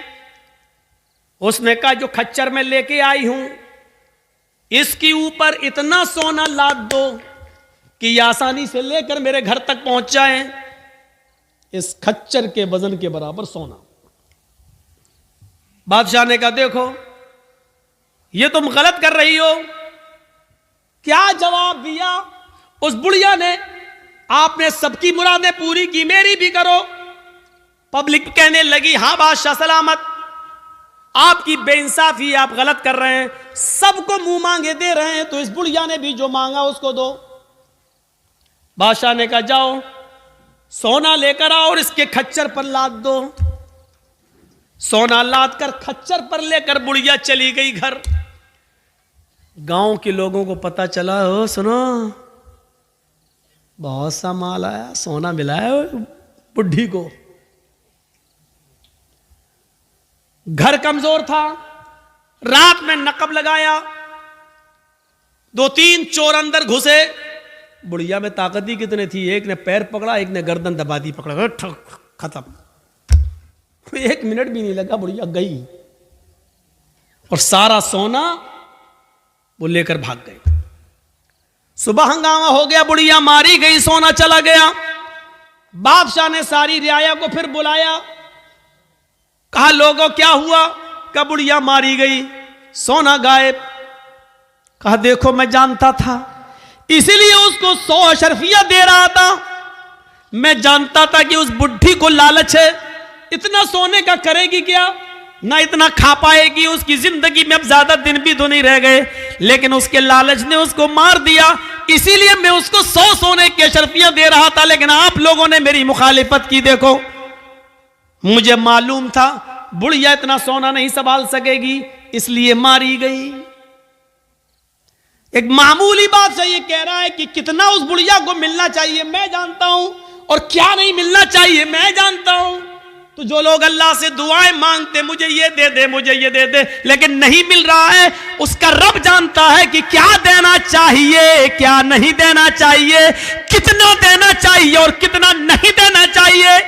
उसने कहा, जो खच्चर में लेके आई हूं इसके ऊपर इतना सोना लाद दो कि ये आसानी से लेकर मेरे घर तक पहुंच जाए। इस खच्चर के वजन के बराबर सोना। बादशाह ने कहा, देखो ये तुम गलत कर रही हो। क्या जवाब दिया उस बुढ़िया ने, आपने सबकी मुरादें पूरी की, मेरी भी करो। पब्लिक कहने लगी, हां बादशाह सलामत, आपकी बेइंसाफी, आप गलत कर रहे हैं, सबको मुंह मांगे दे रहे हैं, तो इस बुढ़िया ने भी जो मांगा उसको दो। बादशाह ने कहा, जाओ सोना लेकर आओ और इसके खच्चर पर लाद दो। सोना लाद कर खच्चर पर लेकर बुढ़िया चली गई घर। गांव के लोगों को पता चला, हो सुनो बहुत सा माल आया, सोना मिला है बुढ़ी को। घर कमजोर था, रात में नकब लगाया, 2-3 चोर अंदर घुसे। बुढ़िया में ताकत ही कितने थी, एक ने पैर पकड़ा, एक ने गर्दन दबा दी, पकड़ा, खत्म। 1 मिनट भी नहीं लगा, बुढ़िया गई और सारा सोना वो लेकर भाग गए। सुबह हंगामा हो गया, बुढ़िया मारी गई, सोना चला गया। बादशाह ने सारी रियाया को फिर बुलाया, कहा लोगों क्या हुआ? कहा बुढ़िया मारी गई, सोना गायब। कहा देखो मैं जानता था, इसीलिए उसको 100 अशरफिया दे रहा था। मैं जानता था कि उस बुढ़ी को लालच है, इतना सोने का करेगी क्या, ना इतना खा पाएगी, उसकी जिंदगी में अब ज्यादा दिन भी तो नहीं रह गए, लेकिन उसके लालच ने उसको मार दिया। इसीलिए मैं उसको 100 सोने की अशरफियां दे रहा था, लेकिन आप लोगों ने मेरी मुखालिफत की। देखो मुझे मालूम था बुढ़िया इतना सोना नहीं संभाल सकेगी, इसलिए मारी गई। एक मामूली बात से ये कह रहा है कि कितना उस बुढ़िया को मिलना चाहिए मैं जानता हूं, और क्या नहीं मिलना चाहिए मैं जानता हूं। तो जो लोग अल्लाह से दुआएं मांगते, मुझे ये दे दे, मुझे ये दे दे, लेकिन नहीं मिल रहा है, उसका रब जानता है कि क्या देना चाहिए, क्या नहीं देना चाहिए, कितना देना चाहिए और कितना नहीं देना चाहिए,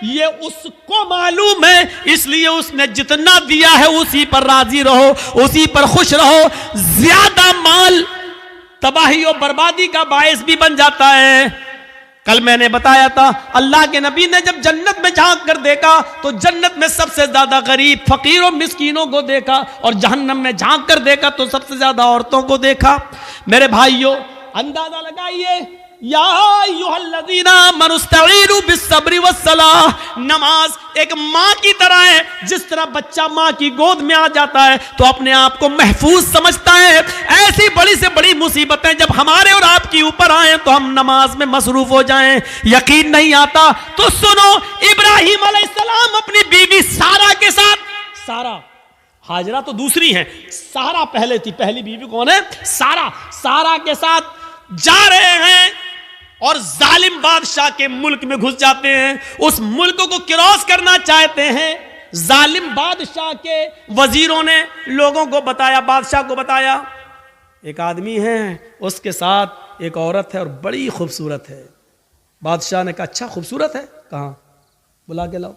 ये उसको मालूम है। इसलिए उसने जितना दिया है उसी पर राजी रहो, उसी पर खुश रहो। ज्यादा माल तबाही और बर्बादी का बायस भी बन जाता है। कल मैंने बताया था, अल्लाह के नबी ने जब जन्नत में झांक कर देखा तो जन्नत में सबसे ज्यादा गरीब, फकीर और मिस्कीनों को देखा, और जहन्नम में झांक कर देखा तो सबसे ज्यादा औरतों को देखा। मेरे भाइयों, अंदाजा लगाइए, या अय्युहल्लज़ीना आमनुस्तईनु बिस्सब्रि वस्सलाह। नमाज एक माँ की तरह है। जिस तरह बच्चा माँ की गोद में आ जाता है तो अपने आप को महफूज समझता है, ऐसी बड़ी से बड़ी मुसीबतें जब हमारे और आपके ऊपर आए तो हम नमाज में मसरूफ हो जाएं। यकीन नहीं आता तो सुनो, इब्राहिम अलैहिस्सलाम अपनी बीवी सारा के साथ, सारा, हाजरा तो दूसरी है, सारा पहले थी, पहली बीवी कौन है? सारा। सारा के साथ जा रहे हैं और जालिम बादशाह के मुल्क में घुस जाते हैं। उस मुल्क को क्रॉस करना चाहते हैं। जालिम बादशाह के वजीरों ने लोगों को बताया, बादशाह को बताया, एक आदमी है, उसके साथ एक औरत है और बड़ी खूबसूरत है। बादशाह ने कहा, अच्छा खूबसूरत है, कहां? बुला के लाओ।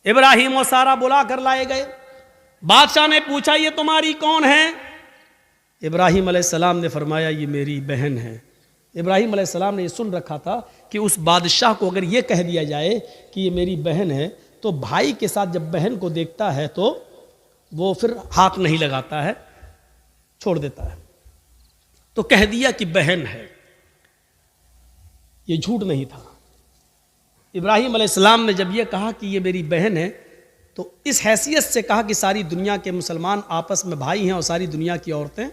इब्राहिम और सारा बुला कर लाए गए। बादशाह ने पूछा, ये तुम्हारी कौन है? इब्राहिम अलैहिस्सलाम ने फरमाया, ये मेरी बहन है। इब्राहिम अलैहिस्सलाम ने ये सुन रखा था कि उस बादशाह को अगर ये कह दिया जाए कि ये मेरी बहन है तो भाई के साथ जब बहन को देखता है तो वो फिर हाथ नहीं लगाता है, छोड़ देता है। तो कह दिया कि बहन है। ये झूठ नहीं था। इब्राहिम अलैहिस्सलाम ने जब ये कहा कि ये मेरी बहन है तो इस हैसियत से कहा कि सारी दुनिया के मुसलमान आपस में भाई हैं और सारी दुनिया की औरतें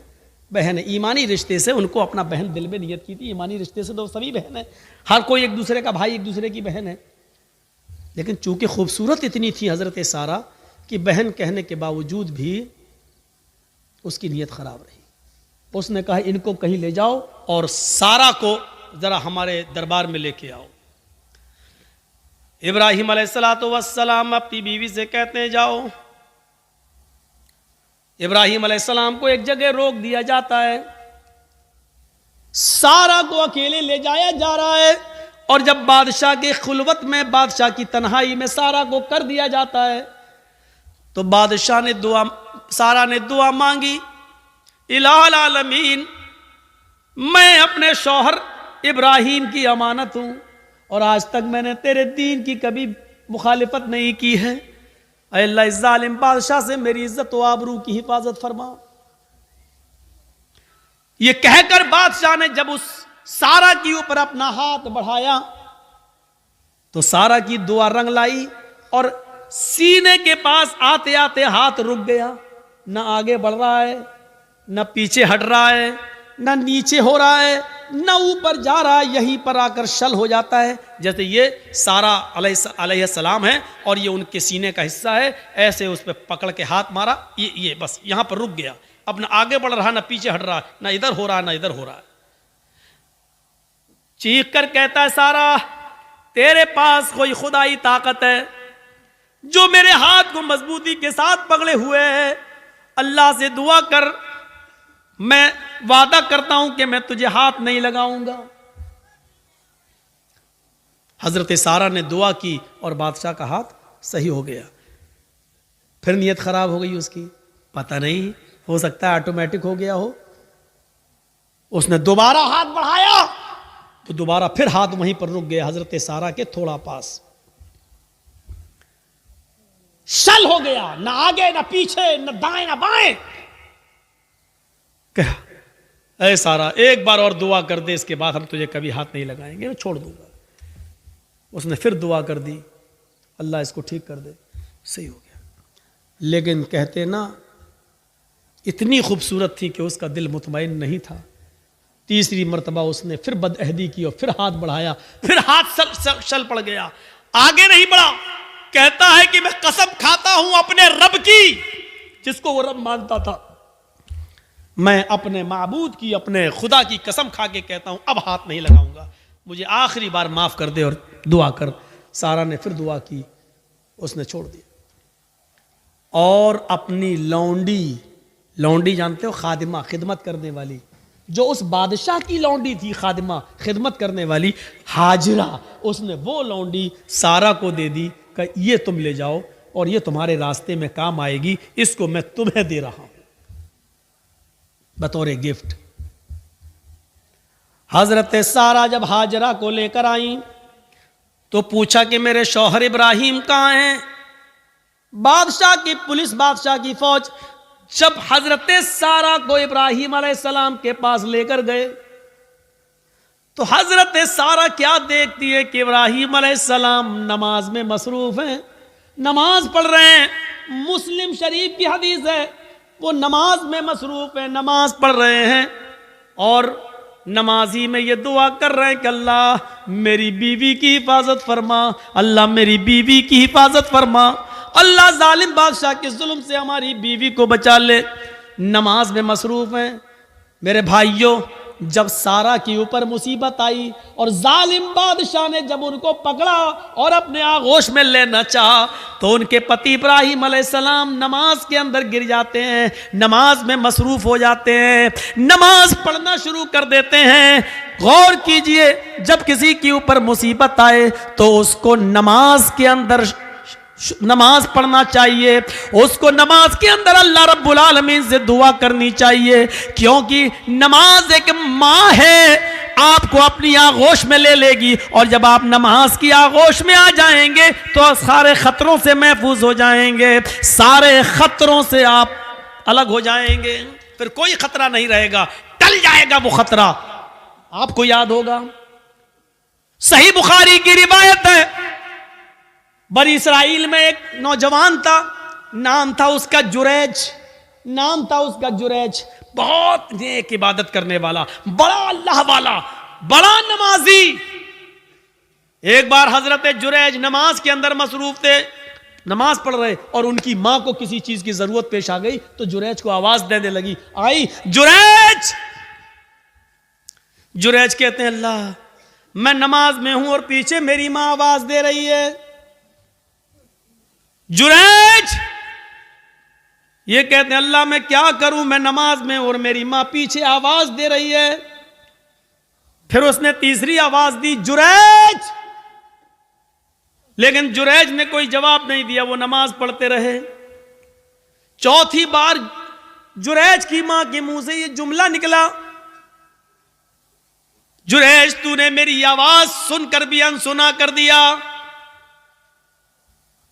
बहन है। ईमानी रिश्ते से उनको अपना बहन दिल में नियत की थी। ईमानी रिश्ते से तो सभी बहन है, हर कोई एक दूसरे का भाई, एक दूसरे की बहन है। लेकिन चूंकि खूबसूरत इतनी थी हजरत सारा कि बहन कहने के बावजूद भी उसकी नीयत खराब रही। उसने कहा, इनको कहीं ले जाओ और सारा को जरा हमारे दरबार में लेके आओ। इब्राहिम अलैहिस्सलातु वस्सलाम अपनी बीवी से कहते हैं, जाओ। इब्राहिम अलैहिस्सलाम को एक जगह रोक दिया जाता है। सारा को अकेले ले जाया जा रहा है और जब बादशाह के खुलवत में, बादशाह की तन्हाई में सारा को कर दिया जाता है तो बादशाह ने सारा ने दुआ मांगी, इलाहुल आलमीन, मैं अपने शौहर इब्राहिम की अमानत हूं और आज तक मैंने तेरे दीन की कभी मुखालिफत नहीं की है। ऐ अल्लाह, इस जालिम बादशाह से मेरी इज्जत व आबरू की हिफाजत फरमा। ये कहकर बादशाह ने जब उस सारा के ऊपर अपना हाथ बढ़ाया तो सारा की दुआ रंग लाई और सीने के पास आते आते हाथ रुक गया। न आगे बढ़ रहा है, न पीछे हट रहा है, न नीचे हो रहा है, न ऊपर जा रहा है, यहीं पर आकर शल हो जाता है। जैसे ये सारा अलैहिस्सलाम है और ये उनके सीने का हिस्सा है, ऐसे उस पर पकड़ के हाथ मारा, ये बस यहां पर रुक गया। अब न आगे बढ़ रहा, न पीछे हट रहा, न इधर हो रहा, न इधर हो रहा। चीख कर कहता है, सारा, तेरे पास कोई खुदाई ताकत है जो मेरे हाथ को मजबूती के साथ पकड़े हुए है? अल्लाह से दुआ कर, मैं वादा करता हूं कि मैं तुझे हाथ नहीं लगाऊंगा। हजरत सारा ने दुआ की और बादशाह का हाथ सही हो गया। फिर नीयत खराब हो गई उसकी, पता नहीं, हो सकता है ऑटोमेटिक हो गया हो। उसने दोबारा हाथ बढ़ाया तो दोबारा फिर हाथ वहीं पर रुक गया, हजरत सारा के थोड़ा पास। शल हो गया, ना आगे ना पीछे, न दाएं ना बाएं। कहा, ऐ सारा, एक बार और दुआ कर दे, इसके बाद हम तुझे कभी हाथ नहीं लगाएंगे, मैं छोड़ दूंगा। उसने फिर दुआ कर दी, अल्लाह इसको ठीक कर दे, सही हो गया। लेकिन कहते ना, इतनी खूबसूरत थी कि उसका दिल मुतमईन नहीं था। तीसरी मर्तबा उसने फिर बदअहदी की और फिर हाथ बढ़ाया, फिर हाथ शल पड़ गया, आगे नहीं बढ़ा। कहता है कि मैं कसम खाता हूं अपने रब की, जिसको वो रब मानता था, मैं अपने माबूद की, अपने खुदा की कसम खा के कहता हूं अब हाथ नहीं लगाऊंगा, मुझे आखिरी बार माफ कर दे और दुआ कर। सारा ने फिर दुआ की, उसने छोड़ दिया और अपनी लौंडी जानते हो, खादिमा, खिदमत करने वाली, जो उस बादशाह की लौंडी थी, खादिमा, खिदमत करने वाली, हाजिरा, उसने वो लौंडी सारा को दे दी कि ये तुम ले जाओ और ये तुम्हारे रास्ते में काम आएगी, इसको मैं तुम्हें दे रहा हूं बतौर गिफ्ट। हजरत सारा जब हाजरा को लेकर आई तो पूछा कि मेरे शौहर इब्राहिम कहाँ हैं। बादशाह की पुलिस, बादशाह की फौज जब हजरत सारा को इब्राहिम अलैहिस्सलाम के पास लेकर गए तो हजरत सारा क्या देखती है कि इब्राहिम अलैहिस्सलाम नमाज में मसरूफ हैं, नमाज पढ़ रहे हैं। मुस्लिम शरीफ की हदीस है, वो नमाज में मसरूफ है, नमाज पढ़ रहे हैं और नमाजी में ये दुआ कर रहे हैं कि अल्लाह मेरी बीवी की हिफाजत फरमा, अल्लाह मेरी बीवी की हिफाजत फरमा, अल्लाह जालिम बादशाह के जुल्म से हमारी बीवी को बचा ले। नमाज में मसरूफ हैं। मेरे भाइयों, जब सारा के ऊपर मुसीबत आई और जालिम बादशाह ने जब उनको पकड़ा और अपने आगोश में लेना चाहा तो उनके पति इब्राहिम अलैहिस्सलाम नमाज के अंदर गिर जाते हैं, नमाज में मसरूफ हो जाते हैं, नमाज पढ़ना शुरू कर देते हैं। गौर कीजिए, जब किसी के ऊपर मुसीबत आए तो उसको नमाज के अंदर नमाज पढ़ना चाहिए, उसको नमाज के अंदर अल्लाह रब्बुल आलमीन से दुआ करनी चाहिए, क्योंकि नमाज एक माँ है, आपको अपनी आगोश में ले लेगी और जब आप नमाज की आगोश में आ जाएंगे तो सारे खतरों से महफूज हो जाएंगे, सारे खतरों से आप अलग हो जाएंगे, फिर कोई खतरा नहीं रहेगा, टल जाएगा वो खतरा। आपको याद होगा, सही बुखारी की रिवायत है, बनी इसराइल में एक नौजवान था, नाम था उसका जुरैज, नाम था उसका जुरैज, बहुत नेक इबादत करने वाला, बड़ा अल्लाह वाला, बड़ा नमाजी। एक बार हजरत जुरैज नमाज के अंदर मसरूफ थे, नमाज पढ़ रहे और उनकी मां को किसी चीज की जरूरत पेश आ गई तो जुरैज को आवाज देने लगी, आई जुरैज। जुरैज कहते हैं अल्लाह, मैं नमाज में हूं और पीछे मेरी मां आवाज दे रही है। जुरैज ये कहते हैं अल्लाह मैं क्या करूं, मैं नमाज में और मेरी मां पीछे आवाज दे रही है। फिर उसने तीसरी आवाज दी, जुरैज, लेकिन जुरैज ने कोई जवाब नहीं दिया, वो नमाज पढ़ते रहे। चौथी बार जुरैज की मां के मुंह से ये जुमला निकला, जुरैज तूने मेरी आवाज सुनकर भी अनसुना कर दिया।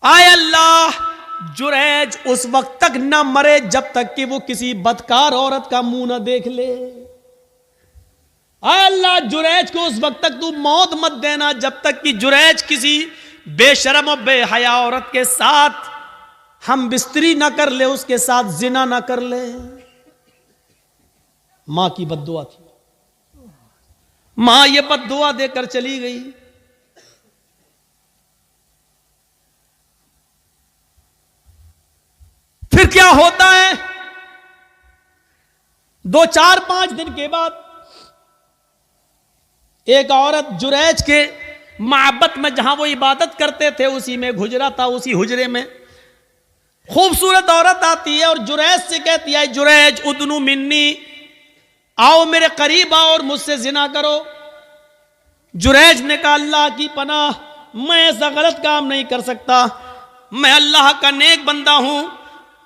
आय अल्लाह, जुरैज उस वक्त तक न मरे जब तक कि वो किसी बदकार औरत का मुंह न देख ले। आय अल्लाह, जुरैज को उस वक्त तक तू मौत मत देना जब तक कि जुरैज किसी बेशरम और बेहया औरत के साथ हम बिस्तरी ना कर ले, उसके साथ जिना ना कर ले। मां की बद्दुआ थी, मां ये बद्दुआ देकर चली गई। फिर क्या होता है, 2, 4, 5 दिन के बाद एक औरत जुरैज के माबत में जहां वो इबादत करते थे उसी में हुजरा था, उसी हुजरे में खूबसूरत औरत आती है और जुरैज से कहती है, जुरैज उदनु मिन्नी, आओ मेरे करीब आओ और मुझसे जिना करो। जुरैज ने कहा अल्लाह की पनाह, मैं ऐसा गलत काम नहीं कर सकता, मैं अल्लाह का नेक बंदा हूं,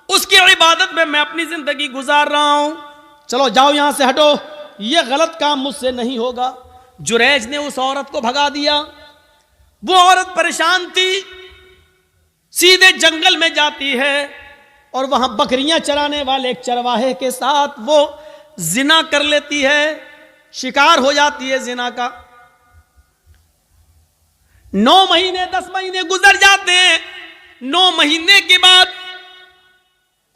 उसकी इबादत में मैं अपनी जिंदगी गुजार रहा हूं, चलो जाओ यहां से हटो, यह गलत काम मुझसे नहीं होगा। जुरैज ने उस औरत को भगा दिया। वो औरत परेशान थी, सीधे जंगल में जाती है और वहां बकरियां चराने वाले एक चरवाहे के साथ वो जिना कर लेती है, शिकार हो जाती है जिना का। 9 महीने 10 महीने गुजर जाते हैं। 9 महीने के बाद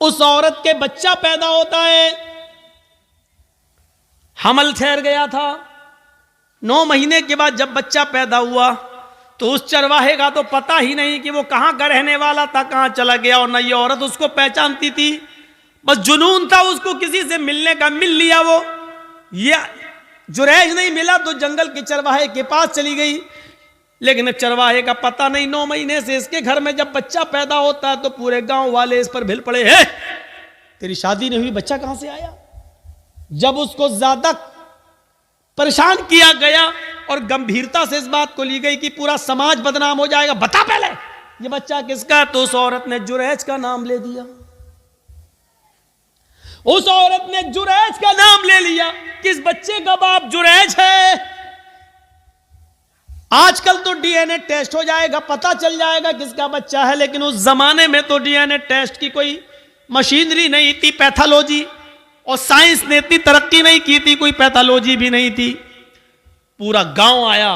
उस औरत के बच्चा पैदा होता है, हमल ठहर गया था। 9 महीने के बाद जब बच्चा पैदा हुआ तो उस चरवाहे का तो पता ही नहीं कि वो कहां का रहने वाला था, कहां चला गया, और न ये औरत उसको पहचानती थी। बस जुनून था उसको किसी से मिलने का, मिल लिया वो। ये जुरैज नहीं मिला तो जंगल के चरवाहे के पास चली गई, लेकिन चरवाहे का पता नहीं। 9 महीने से इसके घर में जब बच्चा पैदा होता है तो पूरे गांव वाले इस पर भिल पड़े, है तेरी शादी नहीं हुई, बच्चा कहां से आया। जब उसको ज्यादा परेशान किया गया और गंभीरता से इस बात को ली गई कि पूरा समाज बदनाम हो जाएगा, बता पहले ये बच्चा किसका, तो उस औरत ने जुरैज का नाम ले दिया। उस औरत ने जुरैज का नाम ले लिया, किस बच्चे का बाप जुरैज है। आजकल तो डीएनए टेस्ट हो जाएगा, पता चल जाएगा किसका बच्चा है, लेकिन उस जमाने में तो डीएनए टेस्ट की कोई मशीनरी नहीं थी, पैथोलॉजी और साइंस ने इतनी तरक्की नहीं की थी, कोई पैथोलॉजी भी नहीं थी। पूरा गांव आया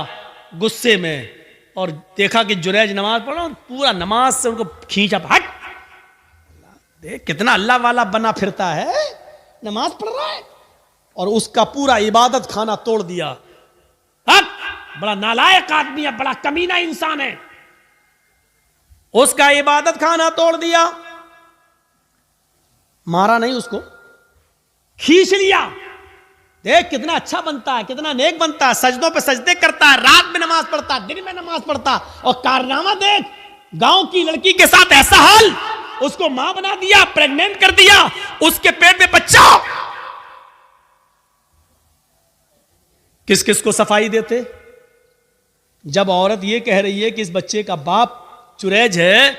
गुस्से में और देखा कि जुरैज नमाज पढ़ रहा, पूरा नमाज से उनको खींचा, हट देख कितना अल्लाह वाला बना फिरता है, नमाज पढ़ रहा है, और उसका पूरा इबादत खाना तोड़ दिया। हट, बड़ा नालायक आदमी है, बड़ा कमीना इंसान है, उसका इबादत खाना तोड़ दिया। मारा नहीं, उसको खींच लिया। देख कितना अच्छा बनता है, कितना नेक बनता है, सजदों पे सजदे करता है, रात में नमाज पढ़ता है, दिन में नमाज पढ़ता, और कारनामा देख, गांव की लड़की के साथ ऐसा हाल, उसको मां बना दिया, प्रेग्नेंट कर दिया, उसके पेट में बच्चा। किस किस को सफाई देते? जब औरत ये कह रही है कि इस बच्चे का बाप जुरैज है,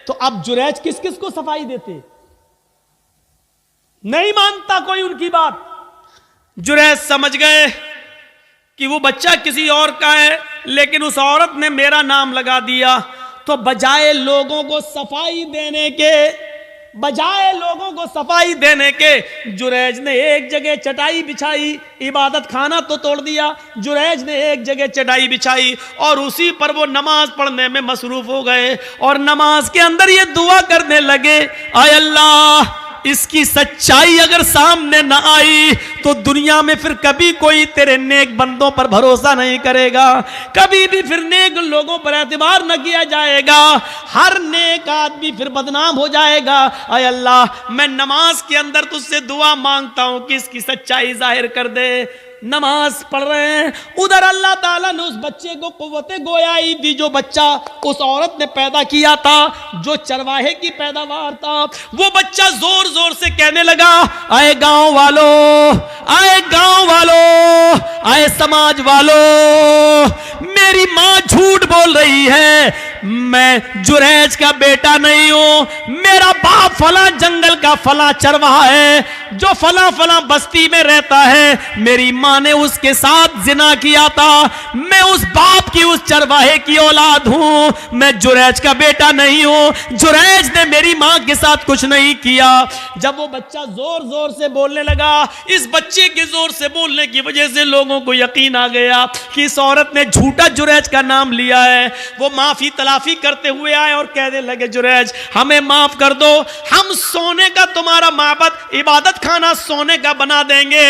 तो अब जुरैज किस किस को सफाई देते? नहीं मानता कोई उनकी बात। जुरैज समझ गए कि वो बच्चा किसी और का है, लेकिन उस औरत ने मेरा नाम लगा दिया। तो बजाय लोगों को सफाई देने के जुरैज ने एक जगह चटाई बिछाई, इबादत खाना तो तोड़ दिया, जुरैज ने एक जगह चटाई बिछाई और उसी पर वो नमाज पढ़ने में मसरूफ हो गए। और नमाज के अंदर ये दुआ करने लगे, आय अल्लाह, इसकी सच्चाई अगर सामने न आई तो दुनिया में फिर कभी कोई तेरे नेक बंदों पर भरोसा नहीं करेगा, कभी भी फिर नेक लोगों पर एतबार न किया जाएगा, हर नेक आदमी फिर बदनाम हो जाएगा। आय अल्लाह, मैं नमाज के अंदर तुझसे दुआ मांगता हूं कि इसकी सच्चाई जाहिर कर दे। नमाज पढ़ रहे हैं, उधर अल्लाह ताला ने उस बच्चे को कुव्वते गोयाई दी, जो बच्चा उस औरत ने पैदा किया था, जो चरवाहे की पैदावार था। वो बच्चा जोर जोर से कहने लगा, आए गांव वालों, आए गांव वालों, आए समाज वालों, मेरी मां झूठ बोल रही है, मैं जुरैज का बेटा नहीं हूं, मेरा बाप फला जंगल का फला चरवाहा है, जो फला फला बस्ती में रहता है, मेरी मां ने उसके साथ जिना किया था, मैं उस बाप की, उस चरवाहे की औलाद हूं, मैं जुरैज का बेटा नहीं हूं, जुरैज ने मेरी मां के साथ कुछ नहीं किया। जब वो बच्चा जोर जोर से बोलने लगा, इस बच्चे के जोर से बोलने की वजह से लोगों को यकीन आ गया कि इस औरत ने झूठा जुरैज का नाम लिया है। वो माफी तलाफी करते हुए आए और कहने लगे, जुरैज हमें माफ कर दो, हम सोने का तुम्हारा माबद, इबादत खाना सोने का बना देंगे,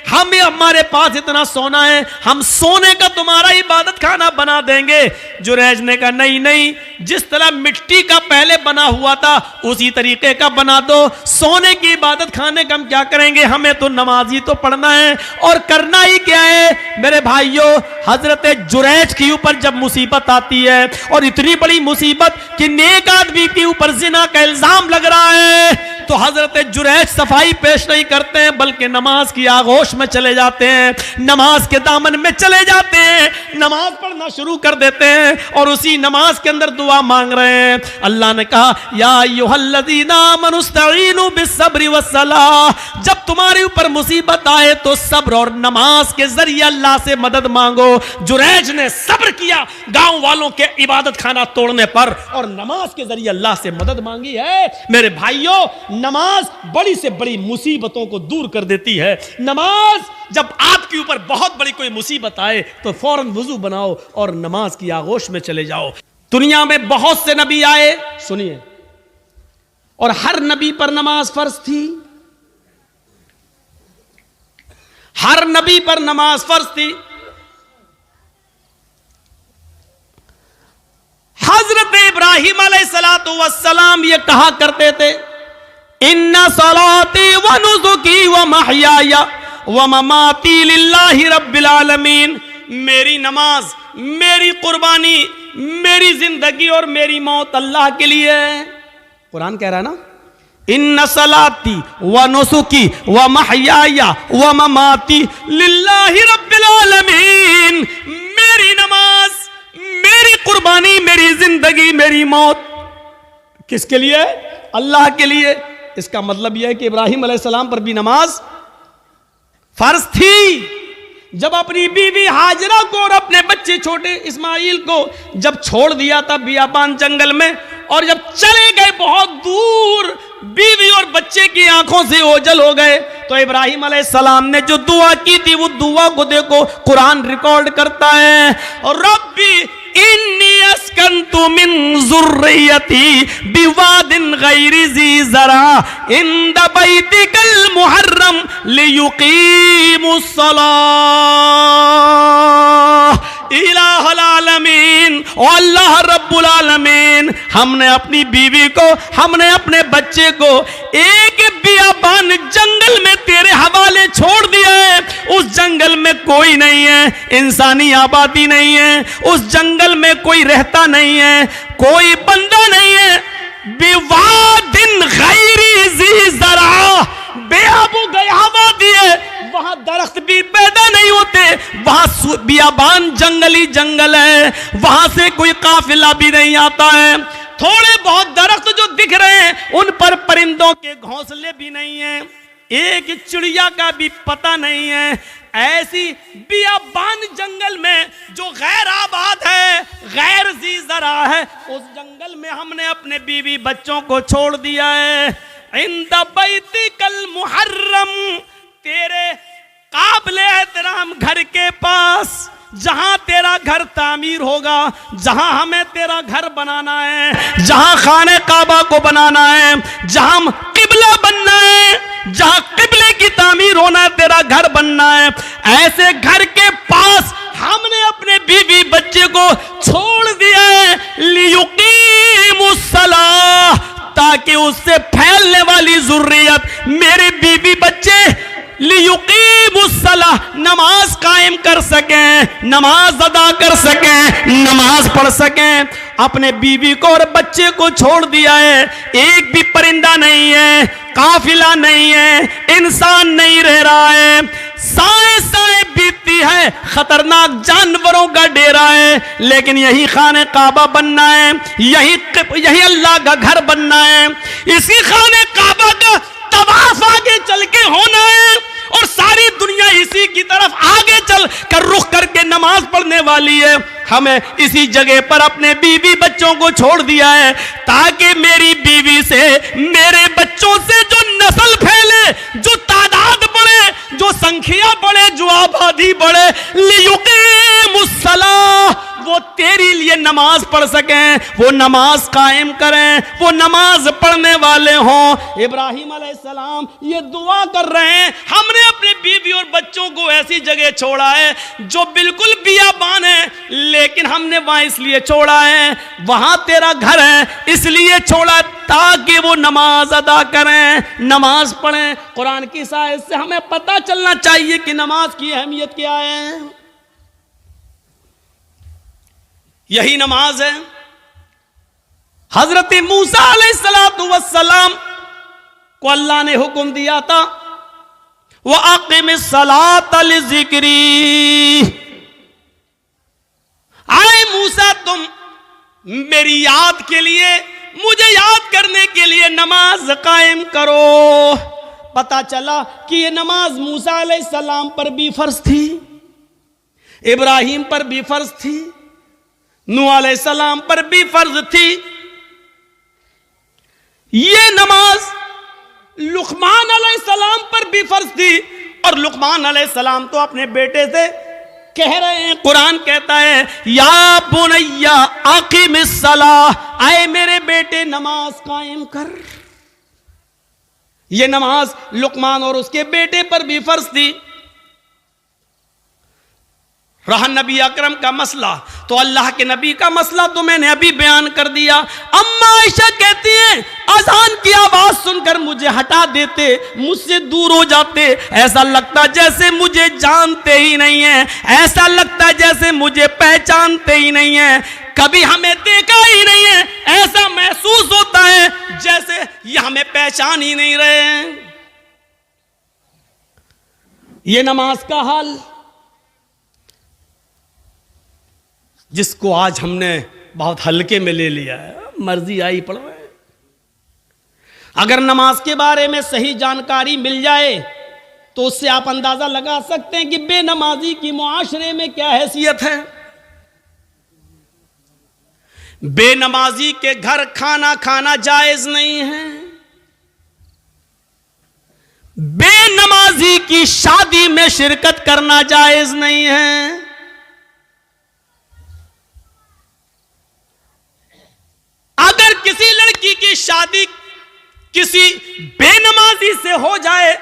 हमें हमारे पास इतना सोना है, हम सोने का तुम्हारा इबादत खाना बना देंगे। जुरैज ने कहा, नहीं नहीं, जिस तरह मिट्टी का पहले बना हुआ था उसी तरीके का बना दो, सोने की इबादत खाने का हम क्या करेंगे, हमें तो नमाज ही तो पढ़ना है, और करना ही क्या है मेरे भाइयों। हजरत जुरैज के ऊपर जब मुसीबत आती है, और इतनी बड़ी मुसीबत कि नेक आदमी के ऊपर जिना का इल्जाम लग रहा है, तो हजरत जुरैज सफाई पेश नहीं करते हैं, बल्कि नमाज की आगोश में चले जाते हैं, नमाज के दामन में चले जाते हैं, नमाज पढ़ना शुरू कर देते हैं, और उसी नमाज के अंदर दुआ मांग रहे हैं। अल्लाह ने कहा, या अय्युहल्लज़ीना आमनुस्तईनु बिस्सब्रि वस्सलाह, जब तुम्हारे ऊपर मुसीबत आए तो सब्र और नमाज के जरिए अल्लाह से मदद मांगो। जुरैज ने सब्र किया गांव वालों के इबादत खाना तोड़ने पर, और नमाज के जरिए अल्लाह से मदद मांगी है। मेरे भाइयों, नमाज बड़ी से बड़ी मुसीबतों को दूर कर देती है। नमाज, जब आपके ऊपर बहुत बड़ी कोई मुसीबत आए तो फौरन वुजू बनाओ और नमाज की आगोश में चले जाओ। दुनिया में बहुत से नबी आए, सुनिए, और हर नबी पर नमाज फर्ज थी, हर नबी पर नमाज फर्ज थी। हजरत इब्राहिम अलैहिस्सलातु वस्सलाम ये कहा करते थे, इन्ना सलाती व नुसुकी व महयाया व ममाती लिल्लाहि रब्बिल आलमीन, मेरी नमाज, मेरी कुर्बानी, मेरी जिंदगी और मेरी मौत अल्लाह के लिए है। कुरान कह रहा है ना, इन्ना सलाती व नुसुकी व महयाया व ममाती लिल्लाहि रब्बिल आलमीन, मेरी नमाज, मेरी कुर्बानी, मेरी जिंदगी, मेरी मौत किसके लिए? अल्लाह के लिए। इसका मतलब यह है कि इब्राहिम अलैहिस्सलाम पर भी नमाज फर्ज थी। जब अपनी बीवी हाजरा को और अपने बच्चे छोटे इस्माइल को जब छोड़ दिया था बियाबान जंगल में, और जब चले गए बहुत दूर, बीवी और बच्चे की आंखों से ओझल हो गए, तो इब्राहिम अलैहिस्सलाम ने जो दुआ की थी वो दुआ को देखो कुरान रिकॉर्ड करता है, और रब्बी इन्नी अस्कन्तु मिन ज़ुर्रियती बिवादिन गैरि ज़ी ज़रा इंद बैतिकल मुहर्रम लियुकीमुस सलाह इलाहुल आलमीन। ओ अल्लाह रब्बुल आलमीन, हमने अपनी बीवी को, हमने अपने बच्चे को एक बियाबान जंगल में तेरे हवाले छोड़ दिया है। उस जंगल में कोई नहीं है, इंसानी आबादी नहीं है, उस जंगल में कोई रहता नहीं है, कोई बंदा नहीं है। बिवादिन गैरि ज़ी ज़रा, बेआबू गयाबादी है, वहां दरख्त भी पैदा नहीं होते, वहां बियाबान जंगली जंगल है, वहां से कोई काफिला भी नहीं आता है। थोड़े बहुत दरख्त जो दिख रहे हैं उन पर परिंदों के घोंसले भी नहीं है, एक चिड़िया का भी पता नहीं है। ऐसी बियाबान जंगल में जो गैर आबाद है, गैर ज़ी ज़रा है, उस जंगल में हमने अपने बीवी बच्चों को छोड़ दिया है। इंद बैतिकल मुहर्रम, तेरे काबिले एहतराम घर के पास, जहां तेरा घर तामीर होगा, जहां हमें तेरा घर बनाना है, जहां खाने काबा को बनाना है, जहां किबला बनना है, जहां किबले की तामीर होना है, तेरा घर बनना है, ऐसे घर के पास हमने अपने बीवी बच्चे को छोड़ दिया है। लियुकीमुस सलाह, ताकि उससे फैलने वाली जुर्रियत, मेरे बीवी बच्चे लियुकीमुस सलाह, नमाज कायम कर सकें, नमाज अदा कर सकें, नमाज पढ़ सकें। अपने बीवी को और बच्चे को छोड़ दिया है, एक भी परिंदा नहीं है, काफिला नहीं है, इंसान नहीं रह रहा है, साए साए बीतती है, खतरनाक जानवरों का डेरा है, लेकिन यही खाने काबा बनना है, यही अल्लाह का घर बनना है, इसी खाने काबा का तवाफ आगे चल के होना है, और सारी दुनिया इसी की तरफ आगे चल कर रुख करके नमाज पढ़ने वाली है। हमें इसी जगह पर अपने बीवी बच्चों को छोड़ दिया है, ताकि मेरी बीवी से, मेरे बच्चों से जो नस्ल फैले, जो तादाद बढ़े, जो संख्या बढ़े, जो आबादी बढ़े, लियुकीमुस सलाह, वो तेरी लिए नमाज पढ़ सकें, वो नमाज कायम करें, वो नमाज पढ़ने वाले हों। इब्राहिम अलैहिस्सलाम ये दुआ कर रहे हैं, हमने अपनी बीवी और बच्चों को ऐसी जगह छोड़ा है जो बिल्कुल बियाबान है, लेकिन हमने वहां इसलिए छोड़ा है, वहां तेरा घर है इसलिए छोड़ा, ताकि वो नमाज अदा करें, नमाज पढ़ें। कुरान की आयत से हमें पता चलना चाहिए कि नमाज की अहमियत क्या है। यही नमाज है। हजरत मूसा अलैहिस्सलातु वस्सलाम को अल्लाह ने हुक्म दिया था, व अक़िमिस सलात लिज़िक्री, आए मूसा तुम मेरी याद के लिए, मुझे याद करने के लिए नमाज कायम करो। पता चला कि ये नमाज मूसा अलैहिस्सलाम पर भी फर्ज थी, इब्राहिम पर भी फर्ज थी, नूह अलैहिस्सलाम पर भी फर्ज थी। ये नमाज लुकमान अलैहिस्सलाम पर भी फर्ज थी, और लुकमान अलैहिस्सलाम तो अपने बेटे से कह रहे हैं, कुरान कहता है या बुनैया अक़िमिस सलाह, आए मेरे बेटे नमाज कायम कर। ये नमाज लुकमान और उसके बेटे पर भी फर्ज थी। रहा नबी अकरम का मसला, तो अल्लाह के नबी का मसला तो मैंने अभी बयान कर दिया। अम्मा आयशा कहती हैं, अजान की आवाज सुनकर मुझे हटा देते, मुझसे दूर हो जाते, ऐसा लगता जैसे मुझे जानते ही नहीं है, ऐसा लगता जैसे मुझे पहचानते ही नहीं है, कभी हमें देखा ही नहीं है, ऐसा महसूस होता है जैसे ये हमें पहचान ही नहीं रहे हैं। ये नमाज का हाल जिसको आज हमने बहुत हल्के में ले लिया है, मर्जी आई पढ़ो। अगर नमाज के बारे में सही जानकारी मिल जाए तो उससे आप अंदाजा लगा सकते हैं कि बेनमाजी की मुआशरे में क्या हैसियत है। बेनमाजी के घर खाना खाना जायज नहीं है। बेनमाजी की शादी में शिरकत करना जायज नहीं है। अगर किसी लड़की की शादी किसी बेनमाजी से हो जाए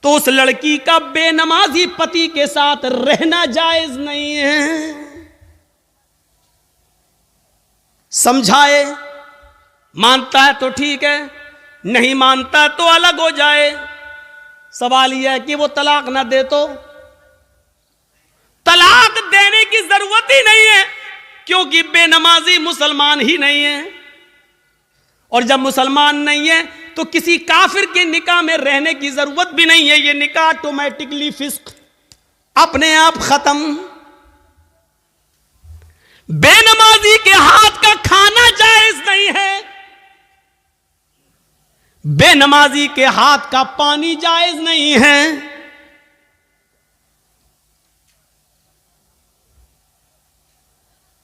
तो उस लड़की का बेनमाजी पति के साथ रहना जायज नहीं है। समझाए, मानता है तो ठीक है, नहीं मानता तो अलग हो जाए। सवाल यह है कि वो तलाक ना दे तो तलाक देने की जरूरत ही नहीं है, क्योंकि बेनमाजी मुसलमान ही नहीं है। और जब मुसलमान नहीं है तो किसी काफिर के निकाह में रहने की जरूरत भी नहीं है। ये निकाह ऑटोमेटिकली फिस्क, अपने आप खत्म। बेनमाजी के हाथ का खाना जायज नहीं है। बेनमाजी के हाथ का पानी जायज नहीं है।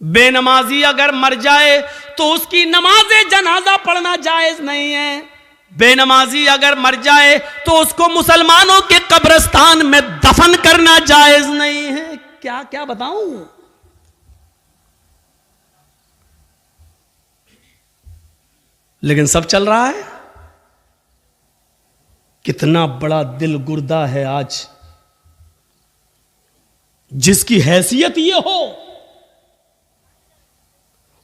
बेनमाजी अगर मर जाए तो उसकी नमाज़े जनाजा पढ़ना जायज नहीं है। बेनमाजी अगर मर जाए तो उसको मुसलमानों के कब्रिस्तान में दफन करना जायज नहीं है। क्या क्या बताऊं। लेकिन सब चल रहा है। कितना बड़ा दिल गुर्दा है आज, जिसकी हैसियत ये हो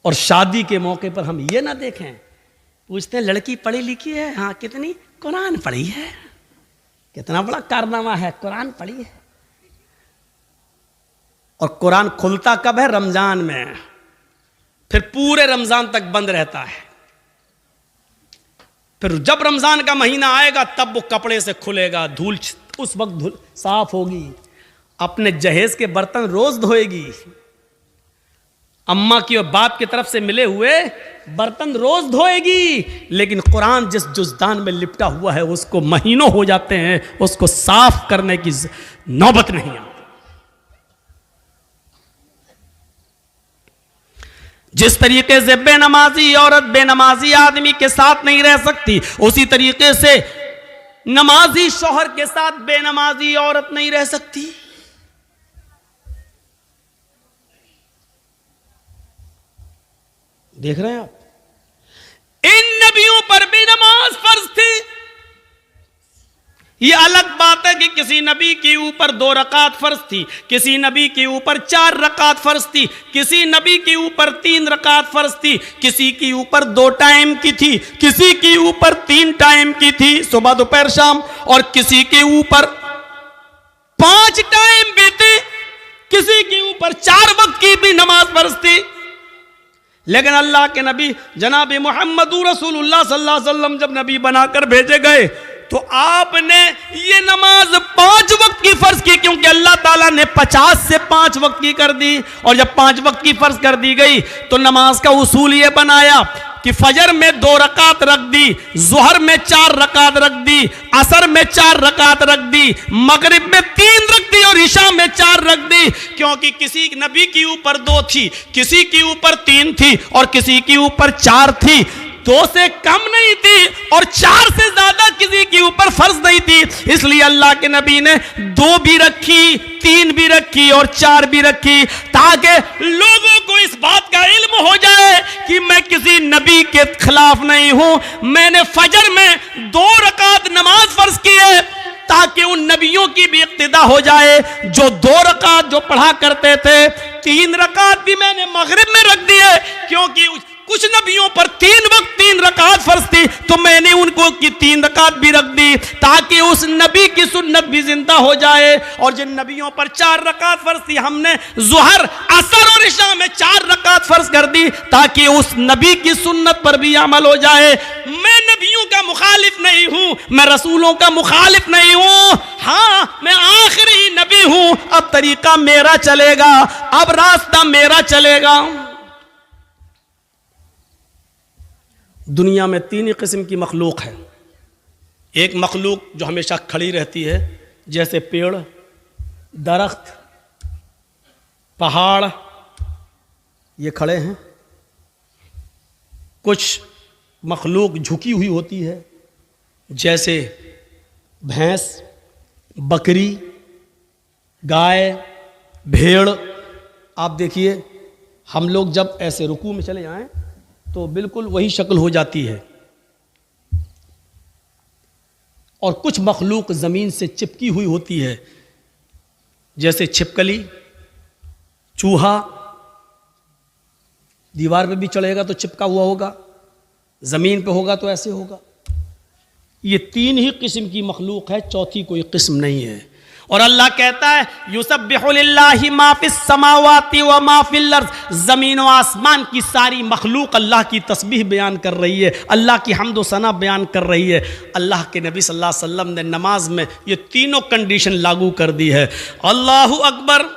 और शादी के मौके पर हम ये ना देखें। पूछते हैं लड़की पढ़ी लिखी है? हाँ। कितनी? कुरान पढ़ी है। कितना बड़ा कारनामा है, कुरान पढ़ी है। और कुरान खुलता कब है? रमजान में। फिर पूरे रमजान तक बंद रहता है। फिर जब रमजान का महीना आएगा तब वो कपड़े से खुलेगा, धूल उस वक्त धूल साफ होगी। अपने जहेज के बर्तन रोज धोएगी। अम्मा की और बाप की तरफ से मिले हुए बर्तन रोज धोएगी। लेकिन कुरान जिस जुज़दान में लिपटा हुआ है उसको महीनों हो जाते हैं, उसको साफ करने की नौबत नहीं आती। जिस तरीके से बेनमाजी औरत बेनमाजी आदमी के साथ नहीं रह सकती, उसी तरीके से नमाजी शौहर के साथ बेनमाजी औरत नहीं रह सकती। देख रहे हैं आप, इन नबियों पर भी नमाज फर्ज थी। यह अलग बात है कि किसी नबी के ऊपर 2 रकात फर्ज थी, किसी नबी के ऊपर 4 रकात फर्ज थी, किसी नबी के ऊपर 3 रकात फर्ज थी, किसी के ऊपर 2 टाइम की थी, किसी के ऊपर 3 टाइम की थी, सुबह दोपहर शाम, और किसी के ऊपर 5 टाइम भी थी, किसी के ऊपर 4 वक्त की भी नमाज फर्ज थी। लेकिन अल्लाह के नबी जनाब मोहम्मद रसूलुल्लाह सल्लल्लाहु अलैहि वसल्लम जब नबी बनाकर भेजे गए तो आपने ये नमाज 5 वक्त की फर्ज की, क्योंकि अल्लाह ताला ने 50 से 5 वक्त की कर दी। और जब 5 वक्त की फर्ज कर दी गई तो नमाज का उसूल ये बनाया कि फजर में 2 रकात रख दी, जोहर में 4 रकात रख दी, असर में 4 रकात रख दी, मगरिब में 3 रख दी और इशा में 4 रख दी। क्योंकि किसी नबी के ऊपर 2 थी, किसी के ऊपर 3 थी और किसी के ऊपर 4 थी। 2 से कम नहीं थी और 4 से ज्यादा किसी के ऊपर फर्ज नहीं थी। इसलिए अल्लाह के नबी ने 2 भी रखी, 3 भी रखी और 4 भी रखी, ताकि लोगों को इस बात का इल्म हो जाए कि मैं किसी नबी के खिलाफ नहीं हूं। मैंने फजर में 2 रकात नमाज फर्ज की है ताकि उन नबियों की भी इक्तिदा हो जाए जो 2 रकात जो पढ़ा करते थे। 3 रकात भी मैंने मगरिब में रख दी है, क्योंकि कुछ नबियों पर 3 वक्त 3 रकात फर्ज थी, तो मैंने उनको की 3 रकात भी रख दी ताकि उस नबी की सुन्नत भी जिंदा हो जाए। और जिन नबियों पर 4 रकात फर्ज थी हमने जोहर, असर और इशा में 4 रकात फर्ज कर दी ताकि उस नबी की सुन्नत पर भी अमल हो जाए। मैं नबियों का मुखालिफ नहीं हूं, मैं रसूलों का मुखालिफ नहीं हूं। हाँ, मैं आखिरी नबी हूं। अब तरीका मेरा चलेगा, अब रास्ता मेरा चलेगा। दुनिया में तीन ही किस्म की मखलूक है। एक मखलूक जो हमेशा खड़ी रहती है, जैसे पेड़, दरख्त, पहाड़, ये खड़े हैं। कुछ मखलूक झुकी हुई होती है, जैसे भैंस, बकरी, गाय, भेड़। आप देखिए, हम लोग जब ऐसे रुकू में चले जाएं तो बिल्कुल वही शक्ल हो जाती है। और कुछ मखलूक ज़मीन से चिपकी हुई होती है, जैसे छिपकली, चूहा। दीवार पे भी चढ़ेगा तो चिपका हुआ होगा, ज़मीन पे होगा तो ऐसे होगा। ये तीन ही किस्म की मखलूक है, चौथी कोई किस्म नहीं है। और अल्लाह कहता है युसब्बिहु लिल्लाहि मा फिस समावाति व मा फिल अर्ज़, ज़मीन व आसमान की सारी मखलूक अल्लाह की तस्बीह बयान कर रही है, अल्लाह की हम्द व सना बयान कर रही है। अल्लाह के नबी सल्लल्लाहु अलैहि वसल्लम ने नमाज में ये तीनों कंडीशन लागू कर दी है। अल्लाहु अकबर।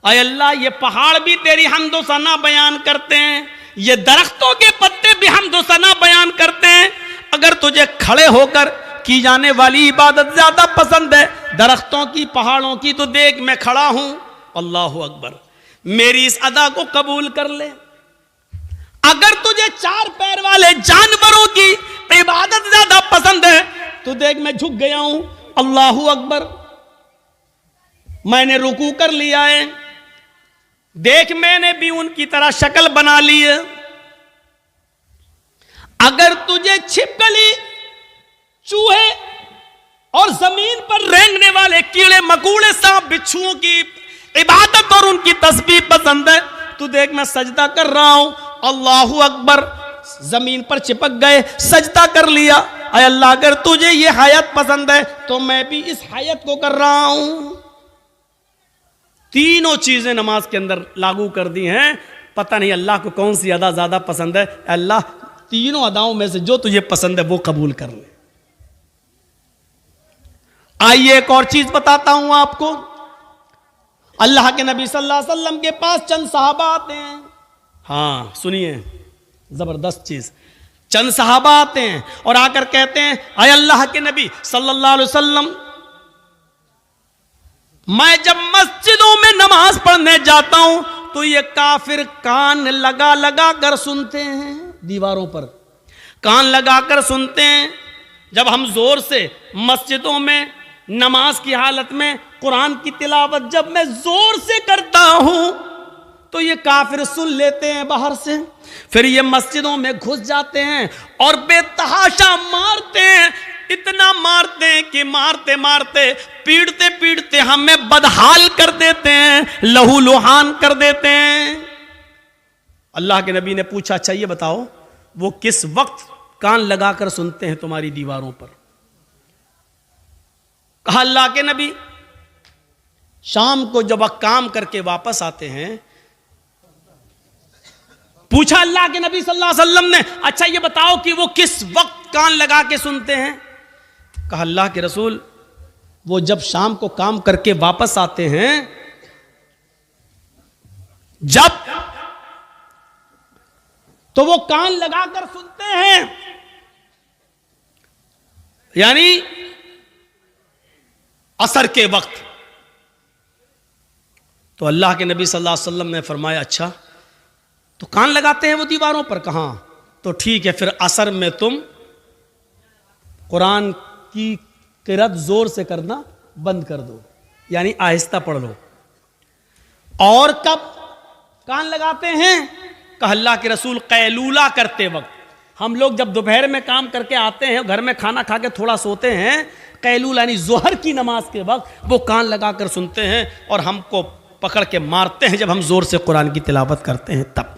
अय अल्लाह, ये पहाड़ भी तेरी हम्द व सना बयान करते हैं, ये दरख्तों के पत्ते भी हम्द व सना बयान करते हैं। अगर तुझे खड़े होकर की जाने वाली इबादत ज्यादा पसंद है दरख्तों की, पहाड़ों की, तो देख मैं खड़ा हूं। अल्लाहु अकबर। मेरी इस अदा को कबूल कर ले। अगर तुझे चार पैर वाले जानवरों की इबादत ज्यादा पसंद है तो देख मैं झुक गया हूं। अल्लाहु अकबर। मैंने रुकू कर लिया है, देख मैंने भी उनकी तरह शक्ल बना ली है। अगर तुझे छिपकली, चूहे और जमीन पर रेंगने वाले कीड़े मकोड़े, सांप, बिच्छुओं की इबादत और उनकी तस्बीह पसंद है तो देख मैं सजदा कर रहा हूं। अल्लाहु अकबर। जमीन पर चिपक गए, सजदा कर लिया। अय अल्लाह, अगर तुझे ये हयात पसंद है तो मैं भी इस हयात को कर रहा हूं। तीनों चीजें नमाज के अंदर लागू कर दी हैं। पता नहीं अल्लाह को कौन सी अदा ज्यादा पसंद है। अल्लाह, तीनों अदाओं में से जो तुझे पसंद है वो कबूल कर ले। आइए एक और चीज बताता हूं आपको। अल्लाह के नबी सल्लल्लाहु अलैहि वसल्लम के पास चंद सहाबा आते हैं। हाँ सुनिए, जबरदस्त चीज। चंद सहाबा आते हैं और आकर कहते हैं, अय अल्लाह के नबी सल्लल्लाहु अलैहि वसल्लम, मैं जब मस्जिदों में नमाज पढ़ने जाता हूं तो ये काफिर कान लगा लगा कर सुनते हैं, दीवारों पर कान लगा कर सुनते हैं। जब हम जोर से मस्जिदों में नमाज की हालत में कुरान की तिलावत जब मैं जोर से करता हूं तो ये काफिर सुन लेते हैं बाहर से। फिर ये मस्जिदों में घुस जाते हैं और बेतहाशा मारते हैं। इतना मारते हैं कि मारते मारते, पीटते पीटते हमें बदहाल कर देते हैं, लहू लुहान कर देते हैं। अल्लाह के नबी ने पूछा, अच्छा ये बताओ वो किस वक्त कान लगाकर सुनते हैं तुम्हारी दीवारों पर? कहा अल्लाह के नबी, शाम को जब काम करके वापस आते हैं। पूछा अल्लाह के नबी सल्लल्लाहु अलैहि वसल्लम ने, अच्छा ये बताओ कि वो किस वक्त कान लगा के सुनते हैं? कहा अल्लाह के रसूल, वो जब शाम को काम करके वापस आते हैं, जब तो वो कान लगाकर सुनते हैं। यानी असर के वक्त। तो अल्लाह के नबी सल्लल्लाहु अलैहि वसल्लम ने फरमाया, अच्छा तो कान लगाते हैं वो दीवारों पर? कहाँ? तो ठीक है, फिर असर में तुम कुरान की किरात जोर से करना बंद कर दो, यानी आहिस्ता पढ़ लो। और कब कान लगाते हैं? कहा अल्लाह के रसूल, कैलूला करते वक्त। हम लोग जब दोपहर में काम करके आते हैं, घर में खाना खा के थोड़ा सोते हैं, कैलूला यानी जोहर की नमाज के वक्त वो कान लगाकर सुनते हैं और हमको पकड़ के मारते हैं जब हम जोर से कुरान की तिलावत करते हैं तब।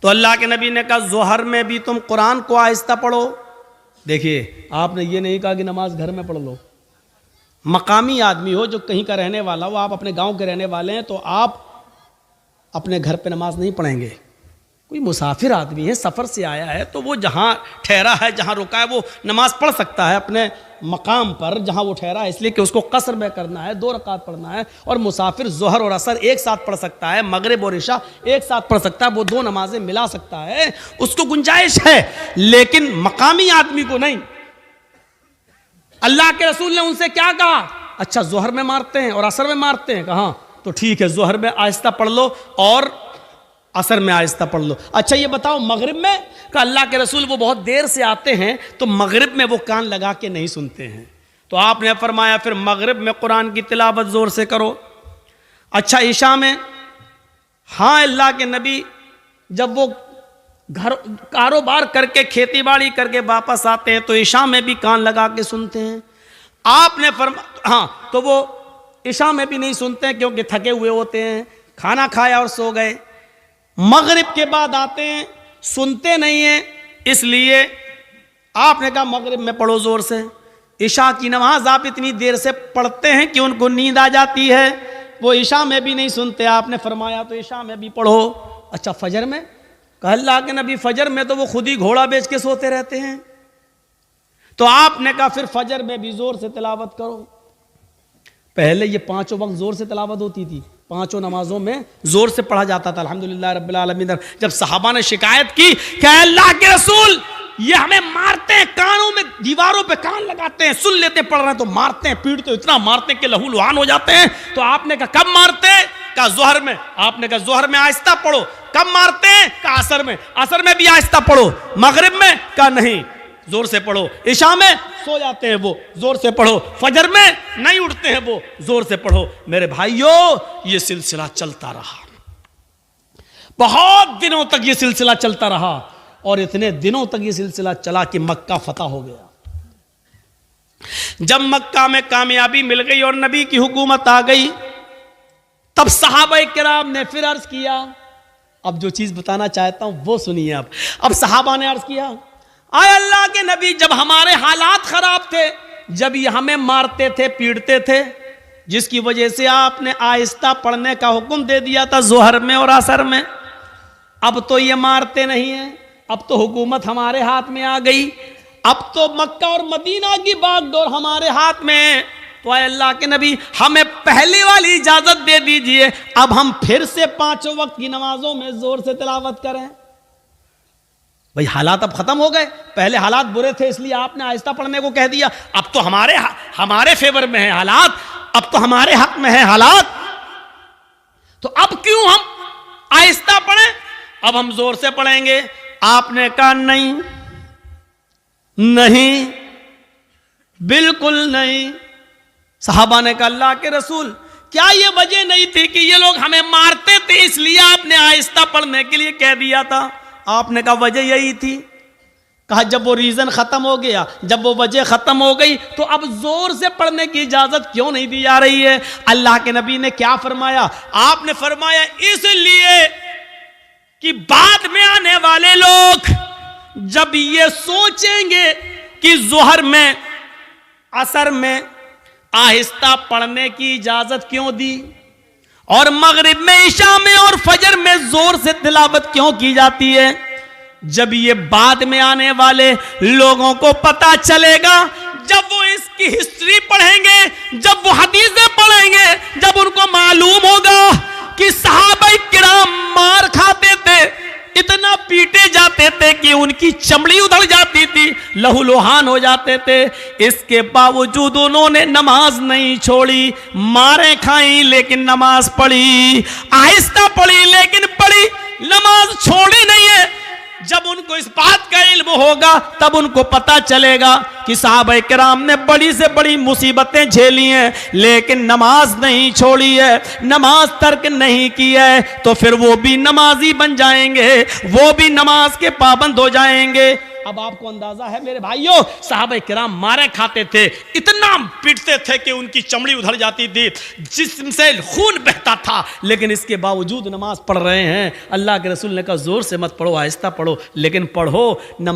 तो अल्लाह के नबी ने कहा, जोहर में भी तुम कुरान को आहिस्ता पढ़ो। देखिए, आपने ये नहीं कहा कि नमाज घर में पढ़ लो। मकामी आदमी हो, जो कहीं का रहने वाला हो, आप अपने गांव के रहने वाले हैं, तो आप अपने घर पे नमाज नहीं पढ़ेंगे। कोई मुसाफिर आदमी है, सफ़र से आया है, तो वो जहाँ ठहरा है, जहाँ रुका है, वो नमाज पढ़ सकता है अपने मकाम पर जहाँ वो ठहरा है, इसलिए कि उसको कसर में करना है, 2 रकात पढ़ना है। और मुसाफिर ज़ोहर और असर एक साथ पढ़ सकता है, मगरिब और इशा एक साथ पढ़ सकता है, वो 2 नमाजें मिला सकता है, उसको गुंजाइश है। लेकिन मकामी आदमी को नहीं। अल्लाह के रसूल ने उनसे क्या कहा? अच्छा, ज़ोहर में मारते हैं और असर में मारते हैं, कहा तो ठीक है, ज़ोहर में आहिस्ता पढ़ लो और असर में आहिस्ता पढ़ लो। अच्छा ये बताओ मगरिब में? का अल्लाह के रसूल वो बहुत देर से आते हैं, तो मगरिब में वो कान लगा के नहीं सुनते हैं, तो आपने फरमाया फिर मगरिब में कुरान की तिलावत ज़ोर से करो। अच्छा ईशा में? हाँ, अल्लाह के नबी जब वो घर कारोबार करके खेती बाड़ी करके वापस आते हैं तो ईशा में भी कान लगा के सुनते हैं। आपने हाँ, तो वो ईशा में भी नहीं सुनते हैं क्योंकि थके हुए होते हैं, खाना खाया और सो गए। मगरिब के बाद आते हैं, सुनते नहीं हैं, इसलिए आपने कहा मगरिब में पढ़ो ज़ोर से। ईशा की नमाज आप इतनी देर से पढ़ते हैं कि उनको नींद आ जाती है, वो ईशा में भी नहीं सुनते, आपने फरमाया तो ईशा में भी पढ़ो। अच्छा फजर में? कहा अल्लाह के नबी फजर में तो वो खुद ही घोड़ा बेच के सोते रहते हैं, तो आपने कहा फिर फजर में भी ज़ोर से तिलावत करो। पहले ये 5 वक्त ज़ोर से तिलावत होती थी, 5 नमाजों में ज़ोर से पढ़ा जाता था अल्हम्दुलिल्लाह रब्बिल आलमीन। जब सहाबा ने शिकायत की कि अल्लाह के रसूल ये हमें मारते हैं, कानों में दीवारों पे कान लगाते हैं, सुन लेते पढ़ रहे हैं तो मारते हैं, पीटते इतना मारते हैं कि लहू लुहान हो जाते हैं, तो आपने कहा कब मारते हैं? कहा ज़ोहर में। आपने कहा ज़ोहर में आहिस्ता पढ़ो। कब मारते हैं? कहा असर में। असर में भी आहिस्ता पढ़ो। मगरिब में? कहा नहीं, जोर से पढ़ो। इशा में सो जाते हैं वो, जोर से पढ़ो। फजर में नहीं उठते हैं वो, जोर से पढ़ो। मेरे भाइयों ये सिलसिला चलता रहा, बहुत दिनों तक ये सिलसिला चलता रहा, और इतने दिनों तक ये सिलसिला चला कि मक्का फतह हो गया। जब मक्का में कामयाबी मिल गई और नबी की हुकूमत आ गई, तब सहाबा किराम ने फिर अर्ज किया। अब जो चीज बताना चाहता हूं वो सुनिए। अब सहाबा ने अर्ज किया, आए अल्लाह के नबी, जब हमारे हालात खराब थे, जब ये हमें मारते थे, पीटते थे, जिसकी वजह से आपने आहिस्ता पढ़ने का हुक्म दे दिया था जोहर में और असर में, अब तो ये मारते नहीं हैं, अब तो हुकूमत हमारे हाथ में आ गई, अब तो मक्का और मदीना की बागडोर हमारे हाथ में है, तो आए अल्लाह के नबी हमें पहले वाली इजाजत दे दीजिए, अब हम फिर से 5 वक्त की नमाजों में जोर से तिलावत करें। भाई हालात अब खत्म हो गए, पहले हालात बुरे थे इसलिए आपने आहिस्ता पढ़ने को कह दिया, अब तो हमारे फेवर में है हालात, अब तो हमारे हक में है हालात, तो अब क्यों हम आहिस्ता पढ़ें, अब हम जोर से पढ़ेंगे। आपने कहा नहीं, नहीं, बिल्कुल नहीं। सहाबा ने कहा अल्लाह के रसूल, क्या ये वजह नहीं थी कि ये लोग हमें मारते थे इसलिए आपने आहिस्ता पढ़ने के लिए कह दिया था? आपने कहा वजह यही थी। कहा जब वो रीजन खत्म हो गया, जब वो वजह खत्म हो गई, तो अब जोर से पढ़ने की इजाजत क्यों नहीं दी जा रही है? अल्लाह के नबी ने क्या फरमाया? आपने फरमाया इसलिए कि बाद में आने वाले लोग जब ये सोचेंगे कि जोहर में असर में आहिस्ता पढ़ने की इजाजत क्यों दी, और मगरिब में इशा में और फजर में जोर से तिलावत क्यों की जाती है, जब ये बाद में आने वाले लोगों को पता चलेगा, जब वो इसकी हिस्ट्री पढ़ेंगे, जब वो हदीसें पढ़ेंगे, जब उनको मालूम होगा कि सहाबा किराम मार खाते थे, इतना पीटे जाते थे कि उनकी चमड़ी उधड़ जाती थी, लहूलुहान हो जाते थे, इसके बावजूद उन्होंने नमाज नहीं छोड़ी, मारे खाई लेकिन नमाज पढ़ी, आहिस्ता पढ़ी लेकिन पढ़ी, नमाज छोड़ी नहीं है। जब उनको इस बात का इल्म होगा तब उनको पता चलेगा कि साहबा किराम ने बड़ी से बड़ी मुसीबतें झेली हैं लेकिन नमाज नहीं छोड़ी है, नमाज तर्क नहीं की है, तो फिर वो भी नमाजी बन जाएंगे, वो भी नमाज के पाबंद हो जाएंगे। अब आपको अंदाजा है मेरे भाइयों, साहबा किराम मारे खाते थे, इतना पीटते थे कि उनकी चमड़ी उधड़ जाती थी, जिस्म से खून बहता था, लेकिन इसके बावजूद नमाज पढ़ रहे हैं। अल्लाह के रसूल ने कहा जोर से मत पढ़ो, आहिस्ता पढ़ो, लेकिन पढ़ो। नमाज